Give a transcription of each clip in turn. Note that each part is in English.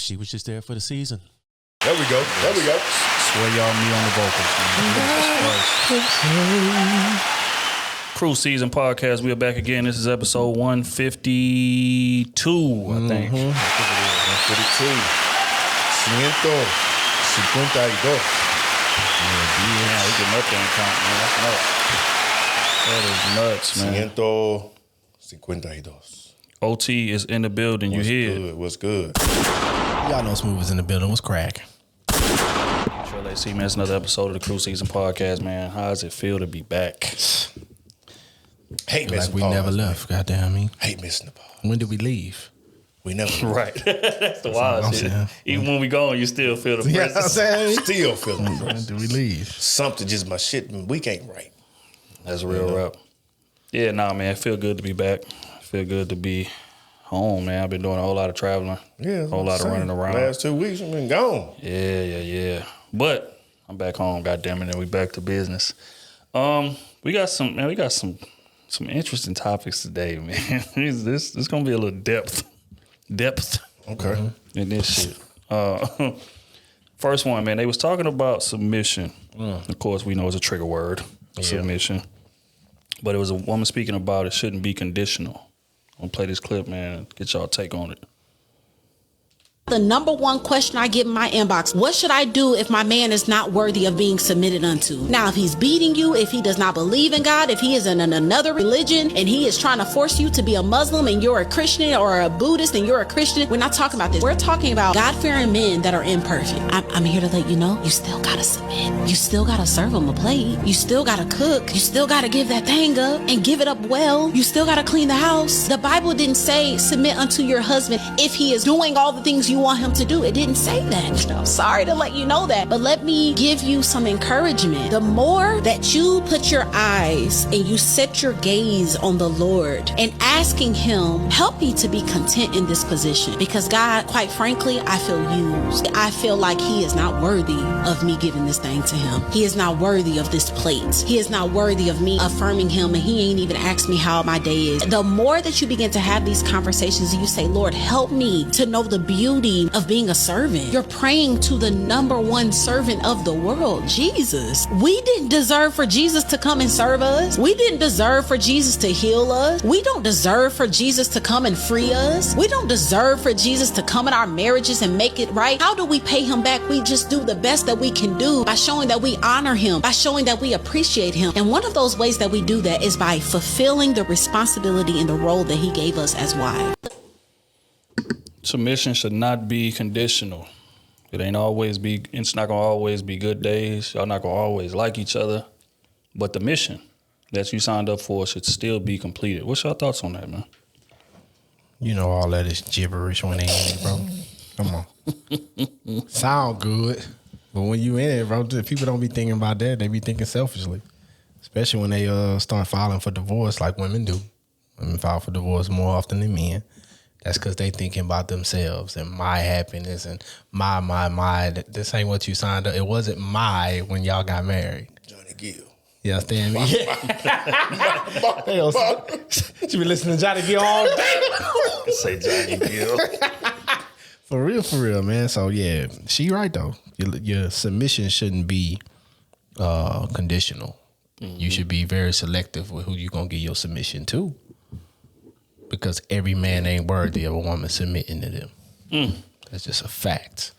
She was just there for the season. There we go. Swear y'all me on the vocals, man. Cruise Season Podcast. We are back again. This is episode 152, I think. 152. 152. Yeah, we getting up there and count, man. That's nuts. That is nuts, man. 152. OT is in the building. You hear? What's good? Y'all know Smooth was in the building. What's crack? Sure, let's see, man. It's another episode of the Cruise Season Podcast, man. How does it feel to be back? Hate missing Like we never left. Goddamn me. Hate missing the ball. When did we leave? We never. Right. That's the wild shit. Even when we gone, you still feel the You know what I'm presence. saying? Still feeling the When presence. did we leave? Something just my shit. Week ain't right. That's a real rap. Yeah, nah, man. It feel good to be back. Feel good to be home, man. I've been doing a whole lot of traveling. Yeah. A whole lot of running around. Last 2 weeks, I've been gone. Yeah. But I'm back home, goddamn it, and we back to business. We got some interesting topics today, man. This gonna be a little depth Okay. in this shit. First one, man, they was talking about submission. Of course, we know it's a trigger word, submission. But it was a woman speaking about it shouldn't be conditional. I'm gonna play this clip, man, get y'all take on it. The number one question I get in my inbox, what should I do if my man is not worthy of being submitted unto? Now, if he's beating you, if he does not believe in God, if he is in another religion and he is trying to force you to be a Muslim and you're a Christian, or a Buddhist and you're a Christian, we're not talking about this. We're talking about God-fearing men that are imperfect. I'm here to let you know, you still gotta submit. You still gotta serve him a plate. You still gotta cook. You still gotta give that thing up and give it up well. You still gotta clean the house. The Bible didn't say submit unto your husband if he is doing all the things you want him to do. It didn't say that. I'm sorry to let you know that, but let me give you some encouragement. The more that you put your eyes and you set your gaze on the Lord and asking him, help me to be content in this position, because God, quite frankly, I feel used. I feel like he is not worthy of me giving this thing to him. He is not worthy of this plate. He is not worthy of me affirming him, and he ain't even asked me how my day is. The more that you begin to have these conversations and you say, Lord, help me to know the beauty of being a servant. You're praying to the number one servant of the world, Jesus. We didn't deserve for Jesus to come and serve us. We didn't deserve for Jesus to heal us. We don't deserve for Jesus to come and free us. We don't deserve for Jesus to come in our marriages and make it right. How do we pay him back? We just do the best that we can do by showing that we honor him, by showing that we appreciate him. And one of those ways that we do that is by fulfilling the responsibility and the role that he gave us as wives. Submission should not be conditional. It's not gonna always be good days. Y'all not gonna always like each other. But the mission that you signed up for should still be completed. What's your thoughts on that, man? You know all that is gibberish when they in it, bro. Come on. Sound good. But when you in it, bro, people don't be thinking about that. They be thinking selfishly. Especially when they start filing for divorce like women do. Women file for divorce more often than men. That's because they thinking about themselves and my happiness and my. This ain't what you signed up. It wasn't my when y'all got married. Johnny Gill. You understand me? She been listening to Johnny Gill all day. Say Johnny Gill. For real, man. So yeah, she right though. Your submission shouldn't be conditional. Mm-hmm. You should be very selective with who you gonna give your submission to. Because every man ain't worthy of a woman submitting to them. That's just a fact.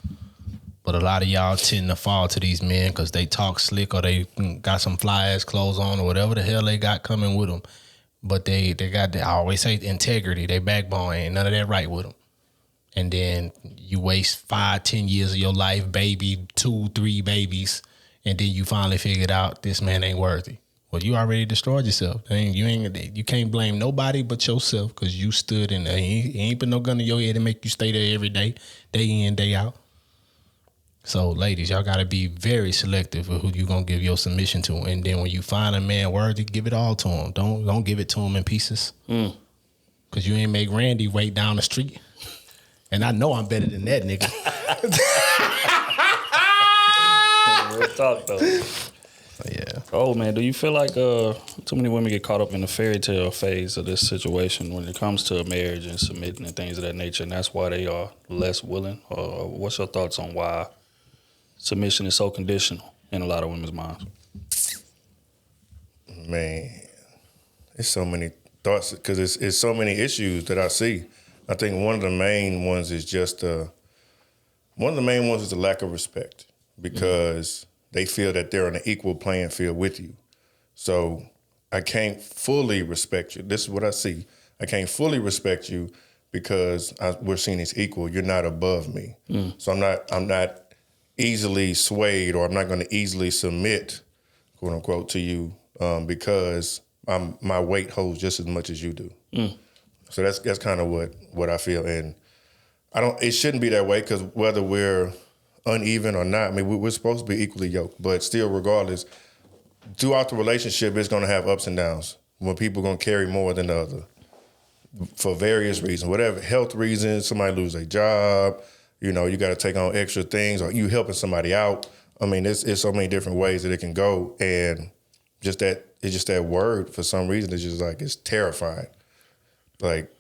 But a lot of y'all tend to fall to these men because they talk slick or they got some fly-ass clothes on or whatever the hell they got coming with them. But they got, I always say integrity. They backbone, ain't none of that right with them. And then you waste 5-10 years of your life, baby, 2-3 babies, and then you finally figured out this man ain't worthy. Well, you already destroyed yourself. You can't blame nobody but yourself because you stood in there. He ain't put no gun in your head and make you stay there every day in, day out. So, ladies, y'all got to be very selective with who you going to give your submission to. And then when you find a man worthy, give it all to him. Don't give it to him in pieces. Because you ain't make Randy wait down the street. And I know I'm better than that, nigga. Real talk, though. Yeah. Oh man, do you feel like too many women get caught up in the fairy tale phase of this situation when it comes to marriage and submitting and things of that nature, and that's why they are less willing? Or what's your thoughts on why submission is so conditional in a lot of women's minds? Man, it's so many thoughts because it's so many issues that I see. I think one of the main ones is just the lack of respect because they feel that they're on an equal playing field with you. So I can't fully respect you. This is what I see. I can't fully respect you because we're seen as equal. You're not above me. So I'm not easily swayed, or I'm not going to easily submit, quote unquote, to you because my weight holds just as much as you do. So that's kind of what I feel, and it shouldn't be that way because whether we're uneven or not, I mean, we're supposed to be equally yoked, but still, regardless, throughout the relationship, it's going to have ups and downs when people are going to carry more than the other for various reasons, whatever, health reasons, somebody lose their job, you got to take on extra things, or you helping somebody out. I mean, it's so many different ways that it can go, and it's just that word for some reason, it's just like, it's terrifying. Like,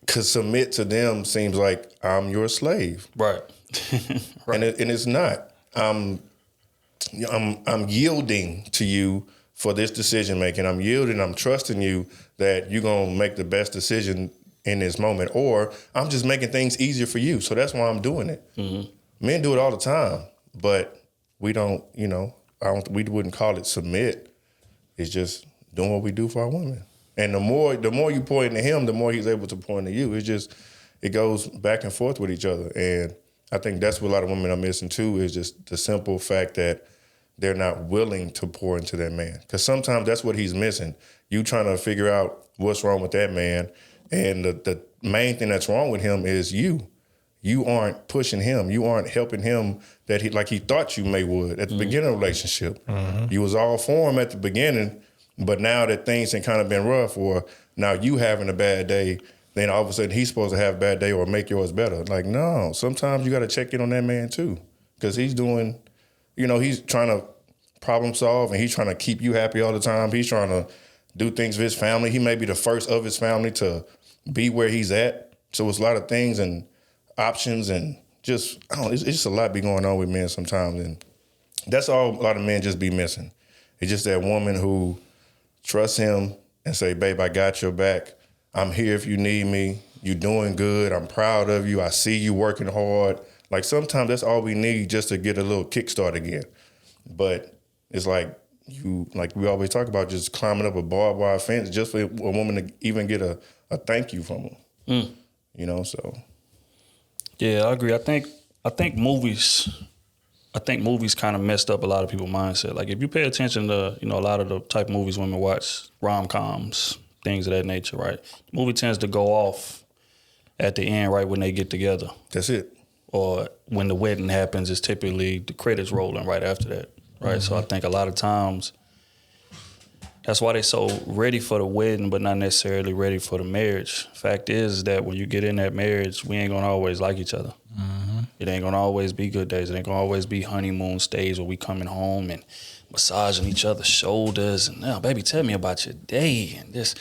because submit to them seems like I'm your slave. Right. Right. And it's not. I'm yielding to you for this decision making. I'm yielding. I'm trusting you that you're gonna make the best decision in this moment, or I'm just making things easier for you. So that's why I'm doing it. Men do it all the time, but we don't. We wouldn't call it submit. It's just doing what we do for our women. And the more you pour into him, the more he's able to pour into you. It goes back and forth with each other. And I think that's what a lot of women are missing too, is just the simple fact that they're not willing to pour into that man. Because sometimes that's what he's missing. You trying to figure out what's wrong with that man. And the main thing that's wrong with him is you. You aren't pushing him. You aren't helping him like he thought you may would at the beginning of the relationship. You was all for him at the beginning, but now that things have kind of been rough, or now you having a bad day, then all of a sudden he's supposed to have a bad day or make yours better. Like, no, sometimes you got to check in on that man too, because he's doing, he's trying to problem solve and he's trying to keep you happy all the time. He's trying to do things for his family. He may be the first of his family to be where he's at. So it's a lot of things and options and it's just a lot be going on with men sometimes. And that's all a lot of men just be missing. It's just that woman who trusts him and say, babe, I got your back. I'm here if you need me. You're doing good. I'm proud of you. I see you working hard. Like sometimes that's all we need just to get a little kickstart again. But it's like we always talk about, just climbing up a barbed wire fence just for a woman to even get a thank you from him. So. Yeah, I agree. I think movies kind of messed up a lot of people's mindset. Like if you pay attention to, a lot of the type of movies women watch, rom-coms, things of that nature, right? The movie tends to go off at the end, right when they get together. That's it. Or when the wedding happens, it's typically the credits rolling right after that, right? So I think a lot of times that's why they're so ready for the wedding, but not necessarily ready for the marriage. Fact is that when you get in that marriage, we ain't gonna always like each other. It ain't gonna always be good days. It ain't gonna always be honeymoon stage where we coming home and massaging each other's shoulders and, now, baby, tell me about your day and this.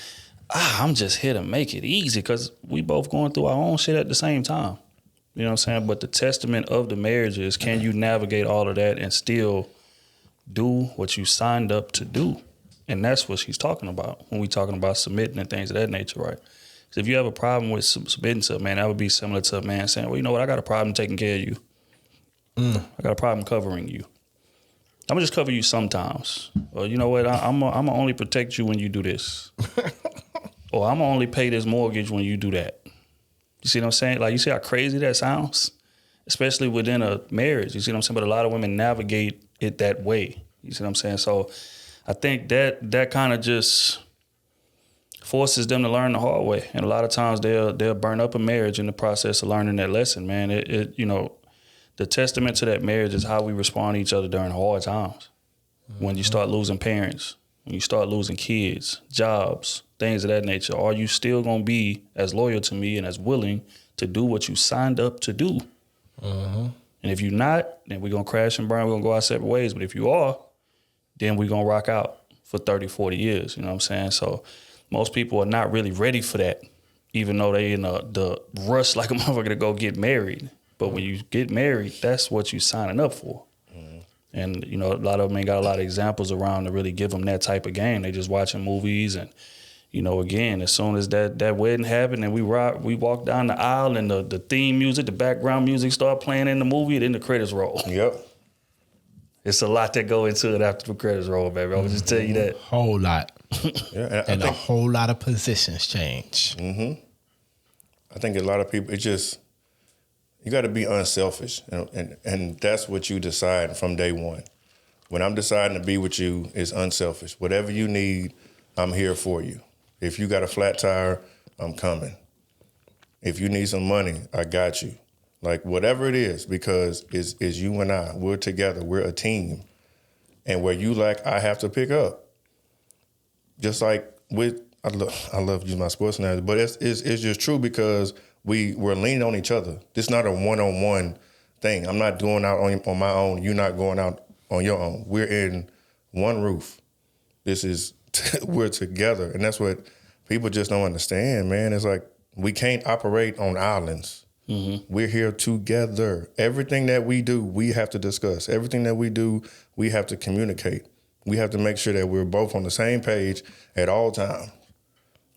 I'm just here to make it easy because we both going through our own shit at the same time. You know what I'm saying? But the testament of the marriage is, can you navigate all of that and still do what you signed up to do? And that's what she's talking about when we talking about submitting and things of that nature, right? Because if you have a problem with submitting to a man, that would be similar to a man saying, well, you know what, I got a problem taking care of you. I got a problem covering you. I'm going to just cover you sometimes. Or you know what, I'm going to only protect you when you do this. Or I'm going to only pay this mortgage when you do that. You see what I'm saying? Like, you see how crazy that sounds? Especially within a marriage. You see what I'm saying? But a lot of women navigate it that way. You see what I'm saying? So I think that kind of just forces them to learn the hard way. And a lot of times they'll burn up a marriage in the process of learning that lesson, man. The testament to that marriage is how we respond to each other during hard times. When you start losing parents, when you start losing kids, jobs, things of that nature, are you still going to be as loyal to me and as willing to do what you signed up to do? And if you're not, then we're going to crash and burn. We're going to go our separate ways. But if you are, then we're going to rock out for 30, 40 years. You know what I'm saying? So most people are not really ready for that, even though they in the rush like a motherfucker to go get married. But when you get married, that's what you signing up for. And, you know, a lot of them ain't got a lot of examples around to really give them that type of game. They just watching movies and, you know, again, as soon as that wedding happened and we walked down the aisle and the theme music, the background music started playing in the movie, then the credits roll. Yep. It's a lot that go into it after the credits roll, baby. I would just tell you that. Whole lot. Yeah, And a whole lot of positions change. I think a lot of people, you got to be unselfish, and that's what you decide from day one. When I'm deciding to be with you, it's unselfish. Whatever you need, I'm here for you. If you got a flat tire, I'm coming. If you need some money, I got you. Like whatever it is, because it's you and I. We're together. We're a team. And where you lack, I have to pick up. Just like I love using my sports analogy, but it's just true because we're leaning on each other. This is not a one-on-one thing. I'm not going out on my own. You're not going out on your own. We're in one roof. We're together. And that's what people just don't understand, man. It's like we can't operate on islands. We're here together. Everything that we do, we have to discuss. Everything that we do, we have to communicate. We have to make sure that we're both on the same page at all times.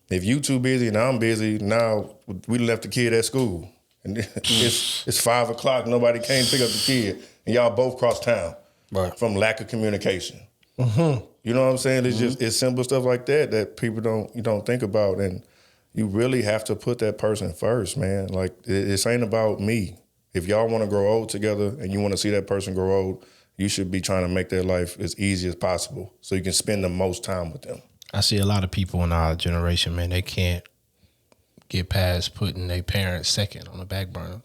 If you too busy and I'm busy, now we left the kid at school. And it's 5 o'clock, nobody came to pick up the kid. And y'all both cross town from lack of communication. You know what I'm saying? It's just it's simple stuff like that people don't think about. And you really have to put that person first, man. Like, this ain't about me. If y'all want to grow old together and you want to see that person grow old, you should be trying to make their life as easy as possible so you can spend the most time with them. I see a lot of people in our generation, man, they can't get past putting their parents second on the back burner.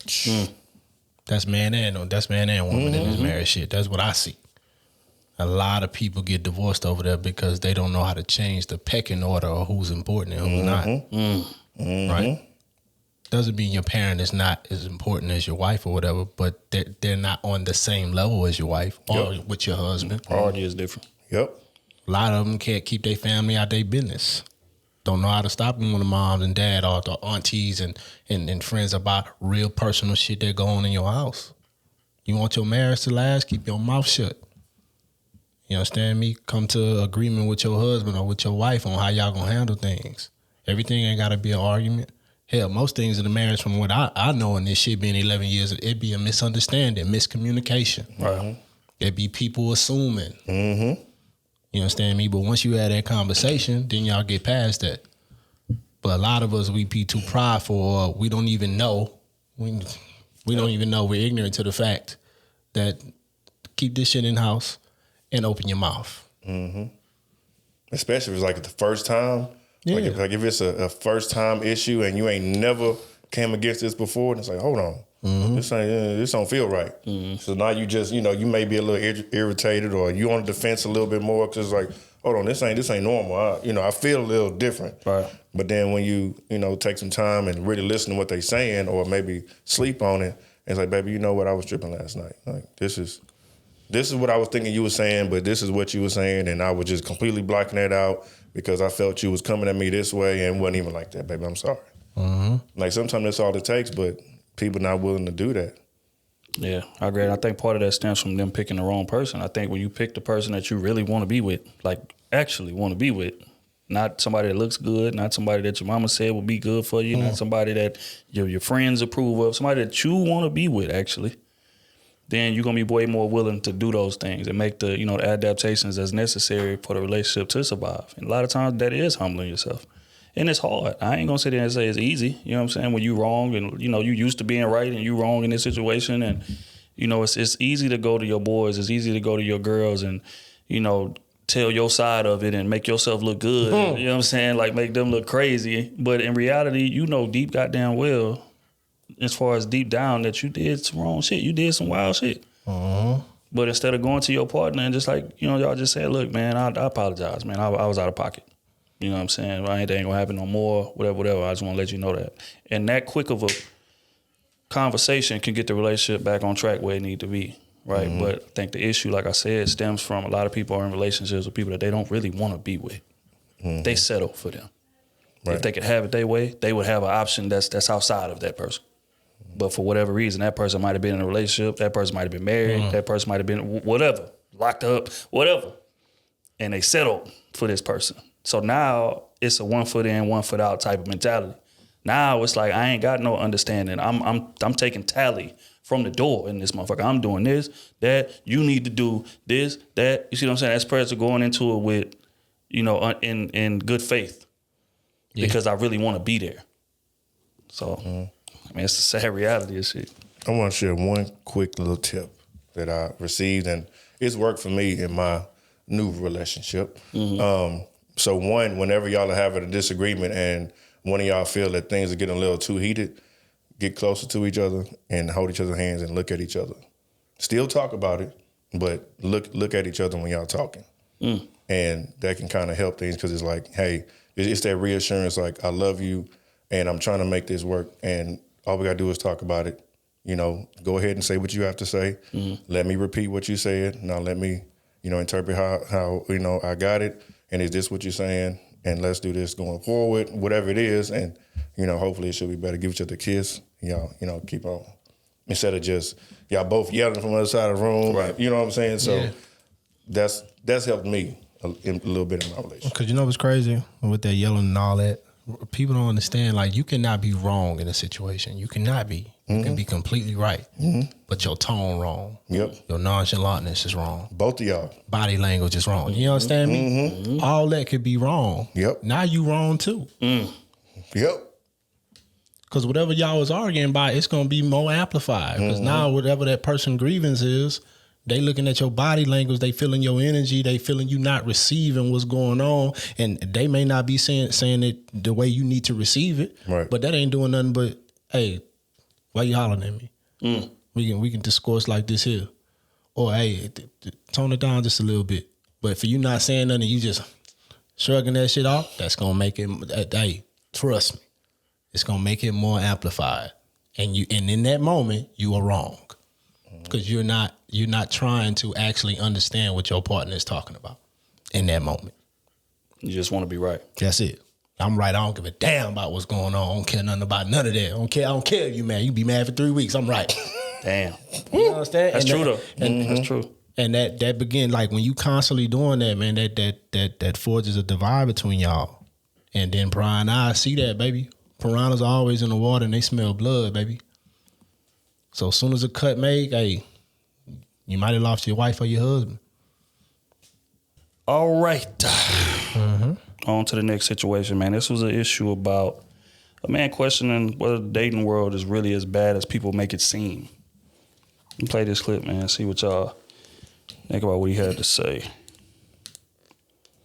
That's man and woman in this marriage shit. That's what I see. A lot of people get divorced over there because they don't know how to change the pecking order of who's important and who's not. Right? Doesn't mean your parent is not as important as your wife or whatever, but they're not on the same level as your wife or with your husband. Priority is different. Yep. A lot of them can't keep their family out their business. Don't know how to stop them when the mom and dad or the aunties and friends about real personal shit that go on in your house. You want your marriage to last, keep your mouth shut. You understand me? Come to agreement with your husband or with your wife on how y'all gonna handle things. Everything ain't gotta be an argument. Hell, most things in the marriage, from what I know in this shit being 11 years, it'd be a misunderstanding, miscommunication. Right. It'd be people assuming. You understand me? But once you have that conversation, then y'all get past that. But a lot of us, we be too prideful, or we don't even know. We don't even know. We're ignorant to the fact that keep this shit in house and open your mouth. Especially if it's like the first time. Yeah. Like if it's a first time issue and you ain't never came against this before, and it's like, hold on. This don't feel right. So now you just, you may be a little irritated, or you on the defense a little bit more because it's like, hold on, this ain't normal. I feel a little different. Right. But then when you take some time and really listen to what they saying, or maybe sleep on it, it's like, baby, you know what? I was tripping last night. Like this is what I was thinking you were saying, but this is what you were saying, and I was just completely blocking that out because I felt you was coming at me this way and wasn't even like that, baby. I'm sorry. Like sometimes that's all it takes, but people not willing to do that. Yeah, I agree. I think part of that stems from them picking the wrong person. I think when you pick the person that you really want to be with, like actually want to be with, not somebody that looks good, not somebody that your mama said would be good for you, not somebody that your friends approve of, somebody that you want to be with actually, then you're going to be way more willing to do those things and make the adaptations that's necessary for the relationship to survive. And a lot of times that is humbling yourself. And it's hard. I ain't gonna sit there and say it's easy. You know what I'm saying? When you wrong and you used to being right and you wrong in this situation, and it's easy to go to your boys, it's easy to go to your girls and tell your side of it and make yourself look good. You know what I'm saying? Like make them look crazy. But in reality, deep goddamn well, as far as deep down, that you did some wrong shit. You did some wild shit. But instead of going to your partner and just like, y'all just say, look, man, I apologize, man. I was out of pocket. You know what I'm saying? It ain't gonna happen no more, whatever. I just wanna let you know that. And that quick of a conversation can get the relationship back on track where it need to be. right? But I think the issue, like I said, stems from a lot of people are in relationships with people that they don't really want to be with. They settle for them. Right. If they could have it their way, they would have an option that's outside of that person. But for whatever reason, that person might have been in a relationship, that person might have been married, that person might have been whatever, locked up, whatever. And they settled for this person. So now it's a 1 foot in, 1 foot out type of mentality. Now it's like I ain't got no understanding. I'm taking tally from the door in this motherfucker. I'm doing this, that, you need to do this, that. You see what I'm saying? That's person going into it with, in good faith. Yeah. Because I really want to be there. So, I mean, it's the sad reality of shit. I want to share one quick little tip that I received, and it's worked for me in my new relationship. So one, whenever y'all are having a disagreement and one of y'all feel that things are getting a little too heated, get closer to each other and hold each other's hands and look at each other. Still talk about it, but look at each other when y'all talking. And that can kind of help things because it's like, hey, it's that reassurance, like, I love you and I'm trying to make this work and all we got to do is talk about it. Go ahead and say what you have to say. Let me repeat what you said. Now let me, interpret how I got it. And is this what you're saying? And let's do this going forward, whatever it is. And, hopefully it should be better. Give each other a kiss. Y'all, keep on. Instead of just y'all both yelling from the other side of the room. Right. You know what I'm saying? So that's helped me a little bit in my relationship. Because what's crazy with that yelling and all that? People don't understand, like, you cannot be wrong in a situation. You cannot be. You can be completely right, but your tone wrong. Yep. Your nonchalantness is wrong. Both of y'all. Body language is wrong. You understand me? All that could be wrong. Yep. Now you wrong too. Yep. Because whatever y'all was arguing about, it's going to be more amplified. Because now whatever that person grievance is, they looking at your body language, they feeling your energy, they feeling you not receiving what's going on, and they may not be saying it the way you need to receive it. Right. But that ain't doing nothing but, hey, why you hollering at me? We can discourse like this here. Or, hey, tone it down just a little bit. But for you not saying nothing, you just shrugging that shit off, that's going to make it, hey, trust me, it's going to make it more amplified. And in that moment, you are wrong. Because you're not trying to actually understand what your partner is talking about in that moment. You just want to be right. That's it. I'm right. I don't give a damn about what's going on. I don't care nothing about none of that. I don't care if you mad. You can be mad for 3 weeks. I'm right. Damn. You understand? That's true though. That's true. And that begin, like, when you constantly doing that, man, that forges a divide between y'all. And then Brian and I see that, baby. Piranhas are always in the water and they smell blood, baby. So as soon as a cut made, hey, you might have lost your wife or your husband. All right. On to the next situation, man. This was an issue about a man questioning whether the dating world is really as bad as people make it seem. Let me play this clip, man. See what y'all think about what he had to say.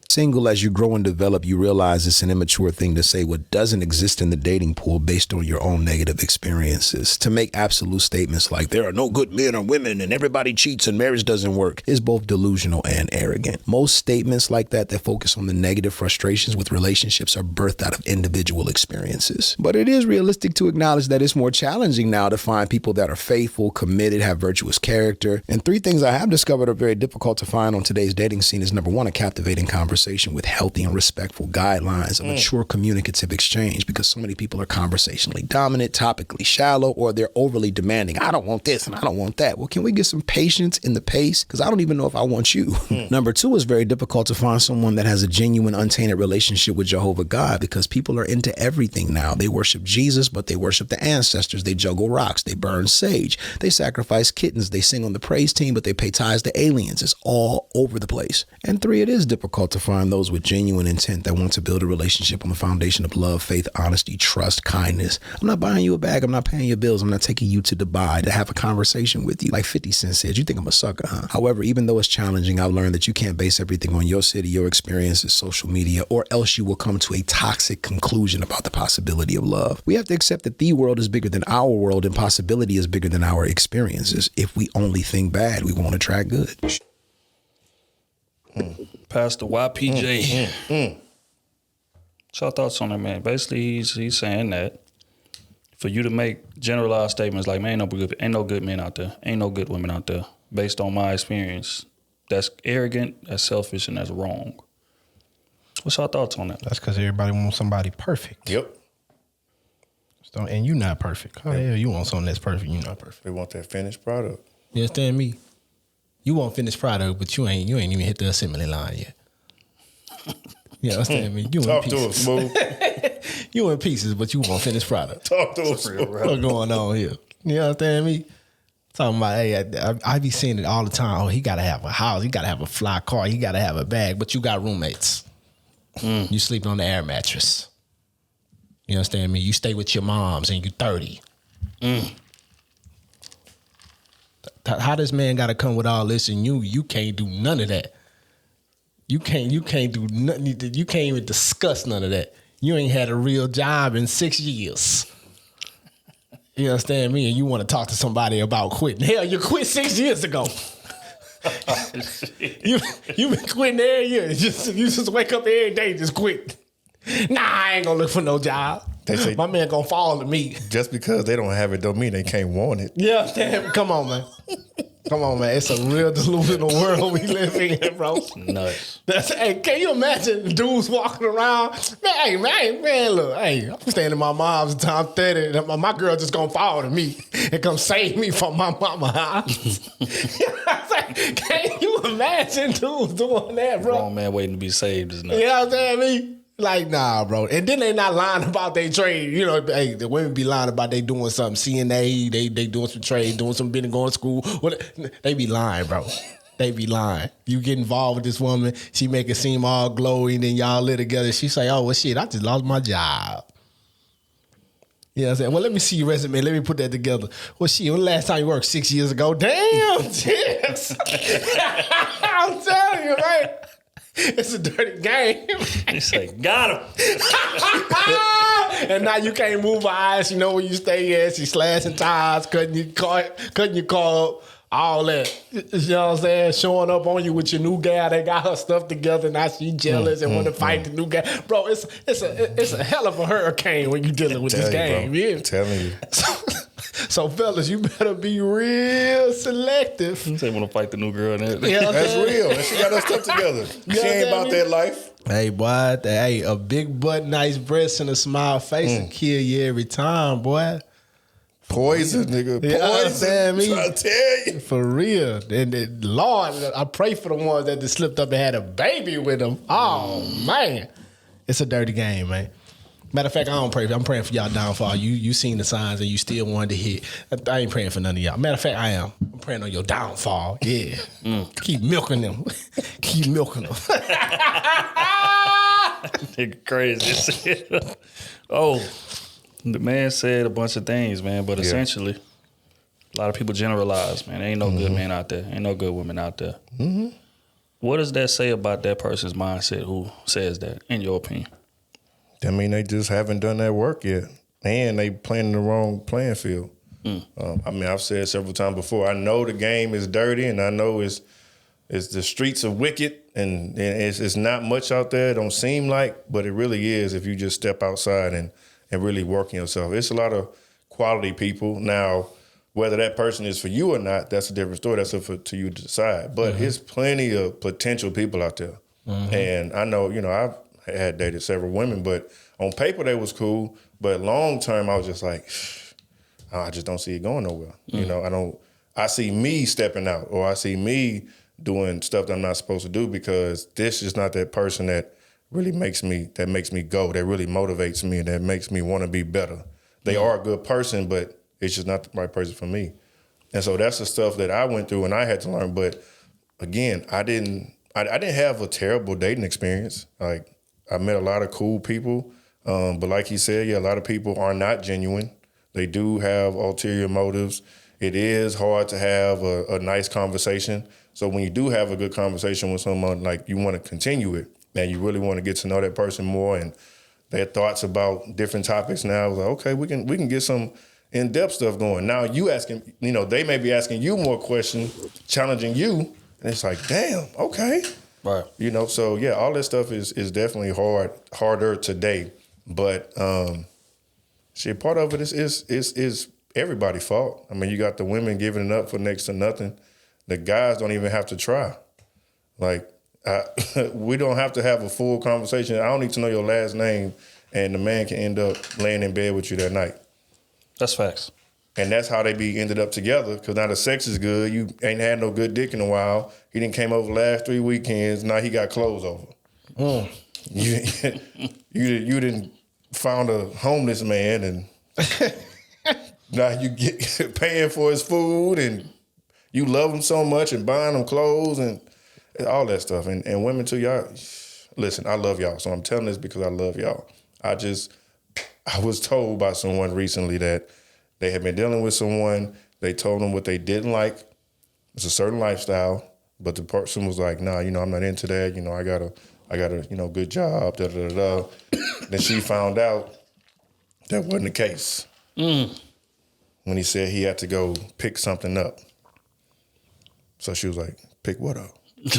Single, as you grow and develop, you realize it's an immature thing to say what doesn't exist in the dating pool based on your own negative experiences. To make absolute statements like there are no good men or women and everybody cheats and marriage doesn't work is both delusional and arrogant. Most statements like that focus on the negative frustrations with relationships are birthed out of individual experiences. But it is realistic to acknowledge that it's more challenging now to find people that are faithful, committed, have virtuous character. And 3 things I have discovered are very difficult to find on today's dating scene is, number 1, a captivating conversation with healthy and respectful guidelines, a mature communicative exchange, because so many people are conversationally dominant, topically shallow, or they're overly demanding. I don't want this and I don't want that. Well, can we get some patience in the pace? Because I don't even know if I want you. Number 2, is very difficult to find someone that has a genuine, untainted relationship with Jehovah God, because people are into everything now. They worship Jesus, but they worship the ancestors. They juggle rocks. They burn sage. They sacrifice kittens. They sing on the praise team, but they pay tithes to aliens. It's all over the place. And 3, it is difficult to find those with genuine intent that want to build a relationship on the foundation of love, faith, honesty, trust, kindness. I'm not buying you a bag. I'm not paying your bills. I'm not taking you to Dubai to have a conversation with you. Like 50 Cent said, you think I'm a sucker, huh? However, even though it's challenging, I've learned that you can't base everything on your city, your experiences, social media, or else you will come to a toxic conclusion about the possibility of love. We have to accept that the world is bigger than our world and possibility is bigger than our experiences. If we only think bad, we won't attract good. Pastor YPJ. What's your thoughts on that, man? Basically, he's saying that for you to make generalized statements like, man, ain't no good men out there, ain't no good women out there, based on my experience. That's arrogant, that's selfish, and that's wrong. What's your thoughts on that? That's because everybody wants somebody perfect. Yep. So, and you not perfect. How the hell you want something that's perfect? You not perfect. They want that finished product. You understand me? You want finished product, but you ain't even hit the assembly line yet. You understand me? You in Talk to us, pieces. Smooth. You in pieces, but you want finished product. Talk to us, Smooth. What's going on here? You understand me? Talking about, hey, I be seeing it all the time. Oh, he got to have a house. He got to have a fly car. He got to have a bag. But you got roommates. You sleep on the air mattress. You understand me? You stay with your moms and you 30. How this man got to come with all this and you can't do none of that. You can't do nothing. You can't even discuss none of that. You ain't had a real job in 6 years. You understand me? And you want to talk to somebody about quitting. Hell, you quit 6 years ago. you been quitting every year. You just wake up every day and just quit. Nah, I ain't gonna look for no job. They say, my man gonna fall to me. just because they don't have it don't mean they can't want it. Yeah, damn. Come on, man. Come on, man. It's a real delusional world we live in, bro. Nuts. Hey, can you imagine dudes walking around? Man, look, hey, I'm staying in my mom's until I'm 30. And my girl just gonna fall to me and come save me from my mama house. Can you imagine dudes doing that, bro? Wrong man waiting to be saved is nuts. You know what I'm saying? Me? Like, nah, bro. And then they not lying about their trade. You know, hey, the women be lying about they doing something. CNA, they doing some trade, doing some business, going to school. They be lying, bro. They be lying. You get involved with this woman, she make it seem all glowy, and then y'all live together. She say, oh, well, shit, I just lost my job. You know what I'm saying? Well, let me see your resume. Let me put that together. Well, shit, when the last time you worked? 6 years ago? Damn, Tips. I'm telling you, right? It's a dirty game. They say, got him. And now you can't move her eyes. You know where you stay at. She's slashing tires, cutting your car up, all that. You know what I'm saying? Showing up on you with your new gal. They got her stuff together. Now she jealous and want to fight the new guy. Bro, it's a hell of a hurricane when you dealing with this game. Bro. Yeah. I'm telling you. So, fellas, you better be real selective. They want to fight the new girl and everything. You know what I'm That's saying? real. And she got her stuff together. She ain't about that life. Hey, boy, a big butt, nice breast, and a smile face will kill you every time, boy. Poison, nigga. You understand me? Trying to tell you. For real. And Lord, I pray for the ones that just slipped up and had a baby with them. Oh, man. It's a dirty game, man. Matter of fact, I don't pray. I'm praying for y'all downfall. You seen the signs and you still wanted to hit. I ain't praying for none of y'all. Matter of fact, I am. I'm praying on your downfall. Yeah. Keep milking them. Keep milking them. Nigga crazy. Oh, the man said a bunch of things, man, but essentially, a lot of people generalize, man. There ain't no good men out there. Ain't no good women out there. What does that say about that person's mindset who says that, in your opinion? I mean, they just haven't done that work yet. And they playing in the wrong playing field. I mean, I've said several times before, I know the game is dirty and I know it's the streets are wicked and it's not much out there. It don't seem like, but it really is if you just step outside and really work on yourself. It's a lot of quality people. Now, whether that person is for you or not, that's a different story. That's up to you to decide. But there's plenty of potential people out there. And I know, I've had dated several women, but on paper they was cool. But long term, I was just like, I just don't see it going nowhere. I see me stepping out, or I see me doing stuff that I'm not supposed to do because this is not that person that really makes me go, that really motivates me, and that makes me want to be better. They are a good person, but it's just not the right person for me. And so that's the stuff that I went through and I had to learn. But again, I didn't have a terrible dating experience. Like, I met a lot of cool people, but like he said, a lot of people are not genuine. They do have ulterior motives. It is hard to have a nice conversation. So when you do have a good conversation with someone, like, you want to continue it, and you really want to get to know that person more and their thoughts about different topics. Now, like, okay, we can get some in-depth stuff going. Now you asking, they may be asking you more questions, challenging you, and it's like, damn, okay. Right. So yeah, all this stuff is definitely harder today. But part of it is everybody's fault. I mean, you got the women giving it up for next to nothing. the guys don't even have to try. Like, we don't have to have a full conversation. I don't need to know your last name, and the man can end up laying in bed with you that night. That's facts. And that's how they be ended up together, because now the sex is good. You ain't had no good dick in a while. He didn't came over the last 3 weekends. Now he got clothes over. You didn't found a homeless man, and now you get paying for his food, and you love him so much and buying him clothes and all that stuff. And women too, y'all, listen, I love y'all. So I'm telling this because I love y'all. I was told by someone recently that they had been dealing with someone. They told them what they didn't like. It's a certain lifestyle, but the person was like, nah, I'm not into that. I got a, good job, da-da-da-da. Then she found out that wasn't the case. When he said he had to go pick something up. So she was like, pick what up? He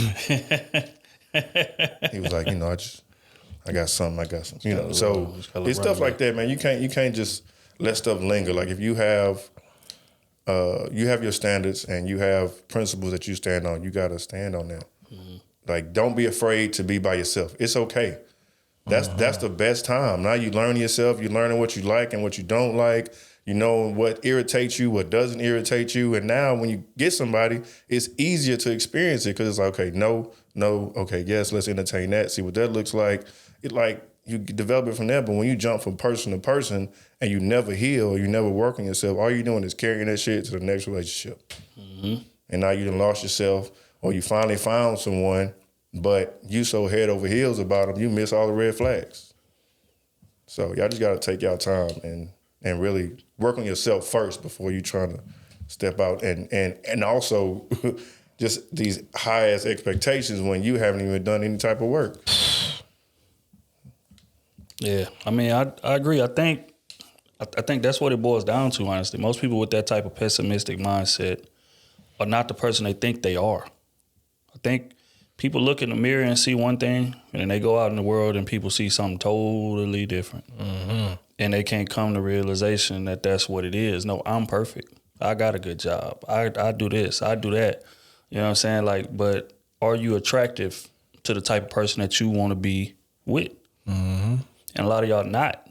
was like, I got something. So it's stuff like that, man. You can't just let stuff linger. Like, if you have your standards and you have principles that you stand on, you got to stand on that. Mm-hmm. Like, don't be afraid to be by yourself. It's okay. That's the best time. Now you learn yourself. You're learning what you like and what you don't like. You know what irritates you, what doesn't irritate you. And now when you get somebody, it's easier to experience it, because it's like, okay, no, okay, yes, let's entertain that, see what that looks like. You develop it from there. But when you jump from person to person and you never heal, you never work on yourself, all you're doing is carrying that shit to the next relationship. Mm-hmm. And now you done lost yourself, or you finally found someone, but you so head over heels about them, you miss all the red flags. So y'all just got to take y'all time and really work on yourself first before you trying to step out. And also just these high-ass expectations when you haven't even done any type of work. Yeah, I mean, I agree. I think that's what it boils down to, honestly. Most people with that type of pessimistic mindset are not the person they think they are. I think people look in the mirror and see one thing, and then they go out in the world and people see something totally different. Mm-hmm. And they can't come to realization that that's what it is. No, I'm perfect. I got a good job. I do this. I do that. You know what I'm saying? Like, but are you attractive to the type of person that you want to be with? Mm-hmm. And a lot of y'all not.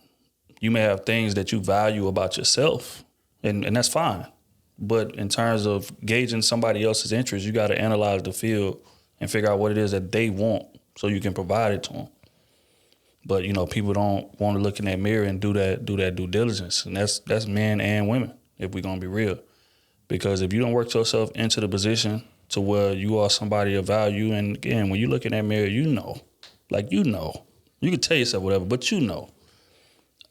You may have things that you value about yourself, and that's fine. But in terms of gauging somebody else's interest, you got to analyze the field and figure out what it is that they want so you can provide it to them. But, people don't want to look in that mirror and do that due diligence. And that's men and women, if we're going to be real. Because if you don't work yourself into the position to where you are somebody of value, and again, when you look in that mirror, you can tell yourself whatever, but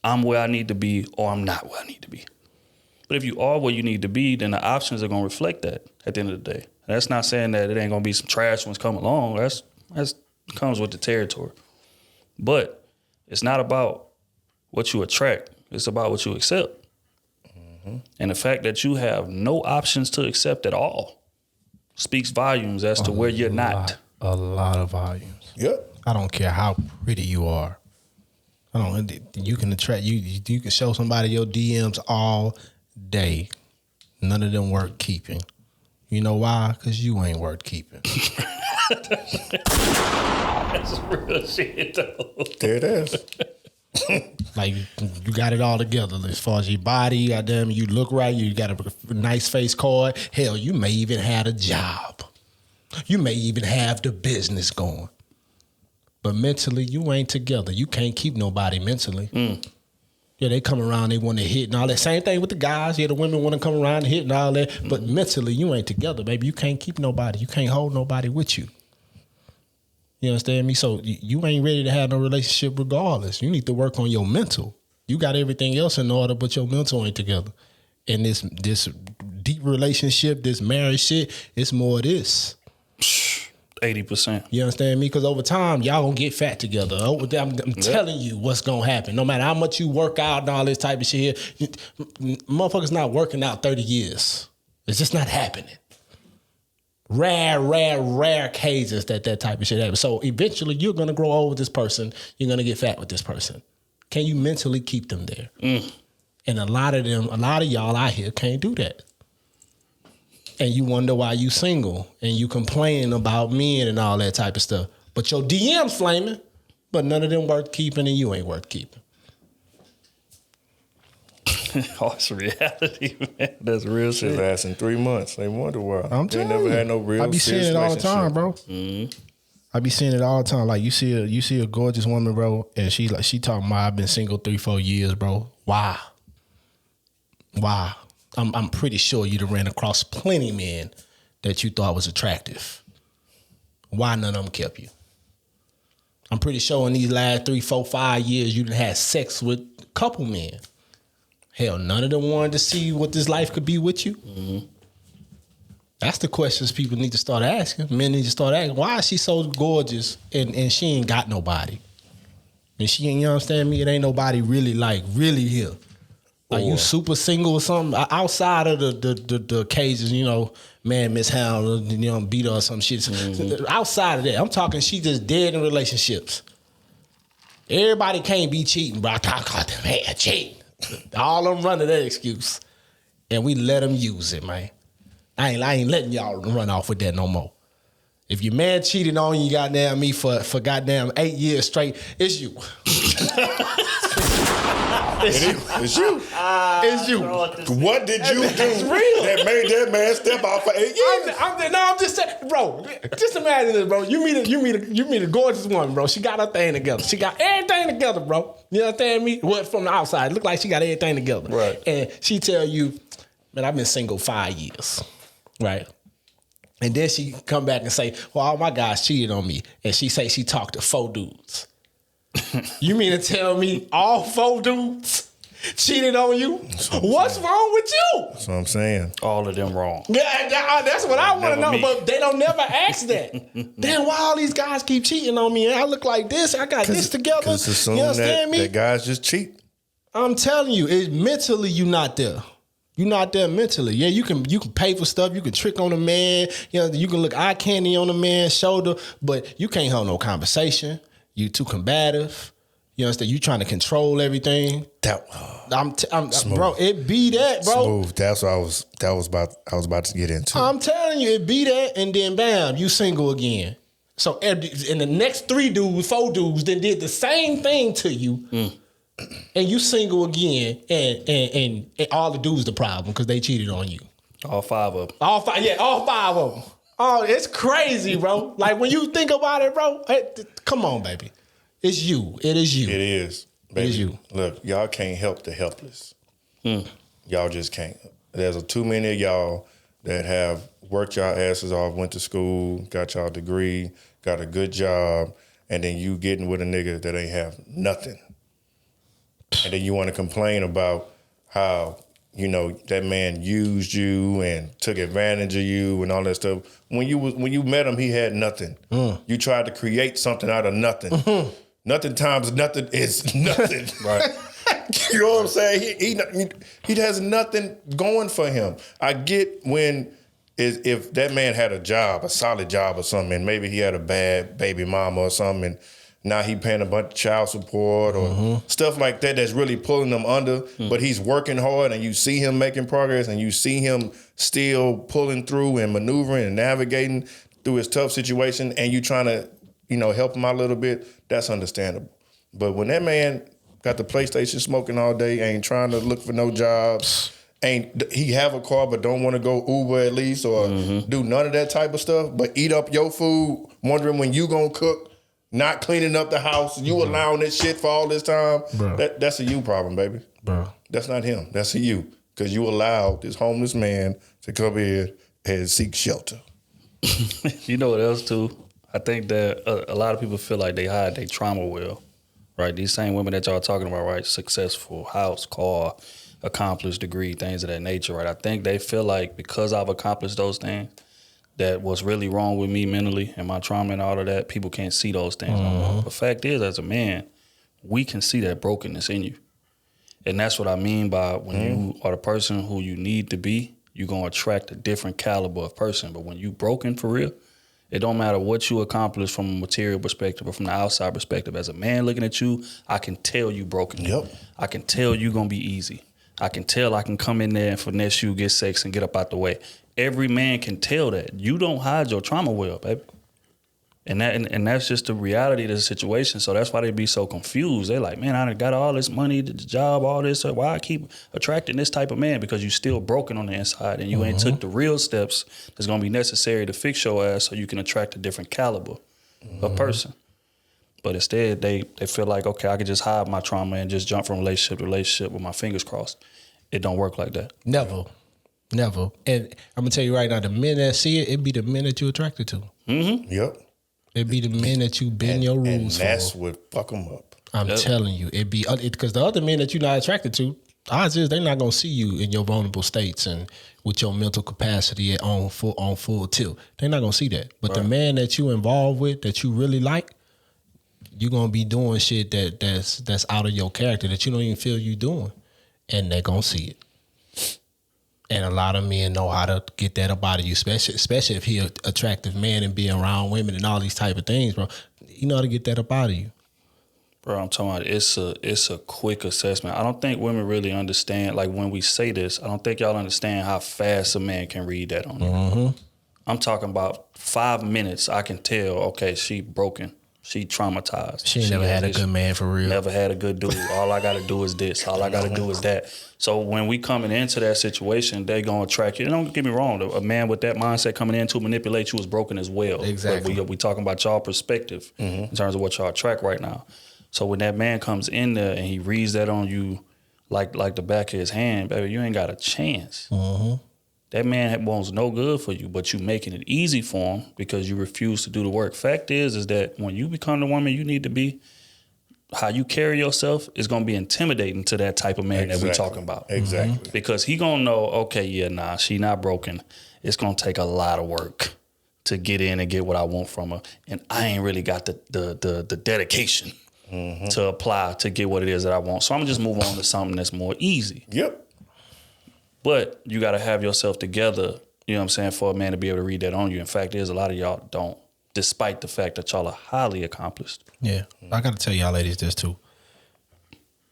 I'm where I need to be, or I'm not where I need to be. But if you are where you need to be, then the options are going to reflect that at the end of the day. And that's not saying that it ain't going to be some trash ones come along. That's comes with the territory. But it's not about what you attract. It's about what you accept. Mm-hmm. And the fact that you have no options to accept at all speaks volumes as to where you're not. A lot of volumes. Yep. I don't care how pretty you are. You can attract you can show somebody your DMs all day. None of them worth keeping. You know why? Because you ain't worth keeping. That's real shit, though. There it is. Like, you got it all together as far as your body, goddamn, you look right, you got a nice face card. Hell, you may even have a job. You may even have the business going. But mentally, you ain't together. You can't keep nobody mentally. Yeah, they come around, they want to hit and all that. Same thing with the guys. Yeah, the women want to come around and hit and all that. But mentally, you ain't together, baby. You can't keep nobody. You can't hold nobody with you. You understand me? So you ain't ready to have no relationship regardless. You need to work on your mental. You got everything else in order, but your mental ain't together. And this deep relationship, this marriage shit, it's more of this. 80%. You understand me? Because over time, y'all gonna get fat together. I'm telling you what's gonna happen. No matter how much you work out and all this type of shit here, motherfuckers not working out 30 years. It's just not happening. Rare cases that type of shit happens. So eventually you're gonna grow old with this person. You're gonna get fat with this person. Can you mentally keep them there? And a lot of y'all out here can't do that. and you wonder why you single, and you complaining about men and all that type of stuff. But your DM's flaming, but none of them worth keeping, and you ain't worth keeping. Harsh reality, man. That's real Shit shit. lasting 3 months. They wonder why. I'm they telling never you. had no real. I be seeing it all the time, bro. I be seeing it all the time. Like you see a gorgeous woman, bro, and she talking about I've been single 3-4 years, bro. Why? I'm pretty sure you'd have ran across plenty men that you thought was attractive. Why none of them kept you? I'm pretty sure in these last 3, 4, 5 years you done had sex with a couple men. Hell, none of them wanted to see what this life could be with you. Mm-hmm. That's the questions people need to start asking. Men need to start asking, why is she so gorgeous and she ain't got nobody? And she ain't, you understand me? It ain't nobody really here. Like you super single or something outside of the occasions, man mishandled, beat her or some shit. Mm-hmm. Outside of that, I'm talking she just dead in relationships. Everybody can't be cheating, bro. I talk about the man cheating. All of them running that excuse. And we let them use it, man. I ain't letting y'all run off with that no more. If your man cheated on you, goddamn me for goddamn 8 years straight, it's you. It's you. It's you. What did you do that made that man step out for 8 years? I'm just saying, bro. Just imagine this, bro. You meet a gorgeous woman, bro. She got her thing together. She got everything together, bro. You understand me? What from the outside, it look like she got everything together. Right. And she tell you, man, I've been single 5 years. Right. And then she come back and say, well, all my guys cheated on me. And she say she talked to 4 dudes. You mean to tell me all 4 dudes cheated on you? What's wrong with you? That's what I'm saying. All of them wrong. Yeah, that's what I want to know. me. But they don't never ask that. Damn, why all these guys keep cheating on me? And I look like this. I got this together. Because assume you understand me? that guys just cheat. I'm telling you, mentally you not there. You're not there mentally. Yeah, you can pay for stuff. You can trick on a man. You can look eye candy on a man's shoulder, but you can't hold no conversation. You too combative. You understand? You trying to control everything. Bro, it be that, bro. Smooth. That's what I was about to get into. I'm telling you, it be that, and then bam, you single again. So and the next 4 dudes, then did the same thing to you. And you single again, and all the dudes the problem because they cheated on you. All 5 of them. All 5 of them. Oh, it's crazy, bro. Like when you think about it, bro. Come on, baby. It's you. It is you. It is. Baby. It is you. Look, y'all can't help the helpless. Y'all just can't. There's too many of y'all that have worked y'all asses off, went to school, got y'all degree, got a good job, and then you getting with a nigga that ain't have nothing. And then you want to complain about how, that man used you and took advantage of you and all that stuff. When you met him, he had nothing. You tried to create something out of nothing. Nothing times nothing is nothing. Right. You know what I'm saying? He has nothing going for him. I get if that man had a solid job or something, and maybe he had a bad baby mama or something, and now he paying a bunch of child support or stuff like that that's really pulling him under, but he's working hard and you see him making progress and you see him still pulling through and maneuvering and navigating through his tough situation and you trying to, help him out a little bit, that's understandable. But when that man got the PlayStation smoking all day, ain't trying to look for no jobs, he have a car but don't want to go Uber at least or do none of that type of stuff, but eat up your food, wondering when you gonna cook, not cleaning up the house, you allowing this shit for all this time, that's a you problem, baby. Bro. That's not him. That's a you. Because you allowed this homeless man to come here and seek shelter. You know what else, too? I think that a lot of people feel like they hide their trauma well, right? These same women that y'all talking about, right? Successful, house, car, accomplished degree, things of that nature, right? I think they feel like because I've accomplished those things, that what's really wrong with me mentally and my trauma and all of that, people can't see those things no more. The fact is, as a man, we can see that brokenness in you. And that's what I mean by when you are the person who you need to be, you're going to attract a different caliber of person. But when you broken for real, it don't matter what you accomplish from a material perspective or from the outside perspective. As a man looking at you, I can tell you broken. Yep. I can tell you going to be easy. I can tell I can come in there and finesse you, get sex, and get up out the way. every man can tell that. You don't hide your trauma well, baby. And that's just the reality of the situation. So that's why they be so confused. They're like, man, I done got all this money, the job, all this. Why I keep attracting this type of man? Because you still broken on the inside and you ain't took the real steps that's gonna be necessary to fix your ass so you can attract a different caliber of person. But instead, they feel like, okay, I can just hide my trauma and just jump from relationship to relationship with my fingers crossed. It don't work like that. Never. And I'm gonna tell you right now, the men that see it be the men that you attracted to. Yep. It be the men that you bend your rules And that's for. what fuck them up. I'm telling you, it be because the other men that you're not attracted to, odds is they're not gonna see you in your vulnerable states and with your mental capacity on full tilt. They're not gonna see that. But the man that you involved with, that you really like, you're gonna be doing shit that's out of your character that you don't even feel you doing, and they're gonna see it. And a lot of men know how to get that up out of you, especially if he an attractive man and being around women and all these type of things, bro. You know how to get that up out of you. Bro, I'm talking about it's a quick assessment. I don't think women really understand, like when we say this, I don't think y'all understand how fast a man can read that on you. I'm talking about 5 minutes, I can tell, okay, she broken. She traumatized. She never had a good man for real. Never had a good dude. All I got to do is this. All I got to do is that. So when we coming into that situation, they going to attract you. And don't get me wrong. A man with that mindset coming in to manipulate you is broken as well. Exactly. But we talking about y'all perspective in terms of what y'all attract right now. So when that man comes in there and he reads that on you like the back of his hand, baby, you ain't got a chance. That man wants no good for you, but you making it easy for him because you refuse to do the work. Fact is that when you become the woman you need to be, how you carry yourself is going to be intimidating to that type of man that we talking about. Exactly. Because he going to know, okay, yeah, nah, she not broken. It's going to take a lot of work to get in and get what I want from her. And I ain't really got the dedication to apply to get what it is that I want. So I'm going to just move on to something that's more easy. Yep. But you got to have yourself together, you know what I'm saying, for a man to be able to read that on you. In fact, there's a lot of y'all don't, despite the fact that y'all are highly accomplished. Yeah. I got to tell y'all ladies this too.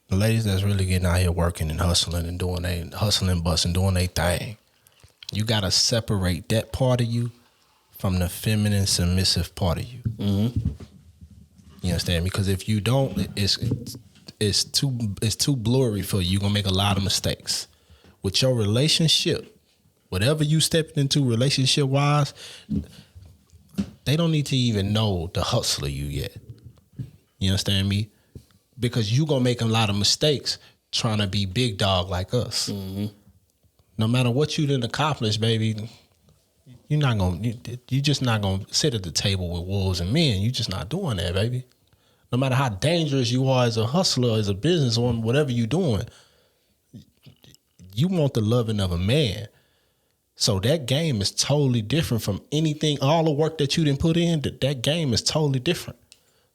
The ladies that's really getting out here working and hustling and busting, doing their thing. You got to separate that part of you from the feminine, submissive part of you. You understand me? Because if you don't, it's too blurry for you. You're going to make a lot of mistakes. With your relationship, whatever you stepping into relationship-wise, they don't need to even know the hustler you yet. You understand me? Because you going to make a lot of mistakes trying to be big dog like us. No matter what you done accomplish, baby, you're just not going to sit at the table with wolves and men. You're just not doing that, baby. No matter how dangerous you are as a hustler, as a businesswoman, whatever you're doing, you want the loving of a man. So that game is totally different from anything, all the work that you didn't put in, that game is totally different.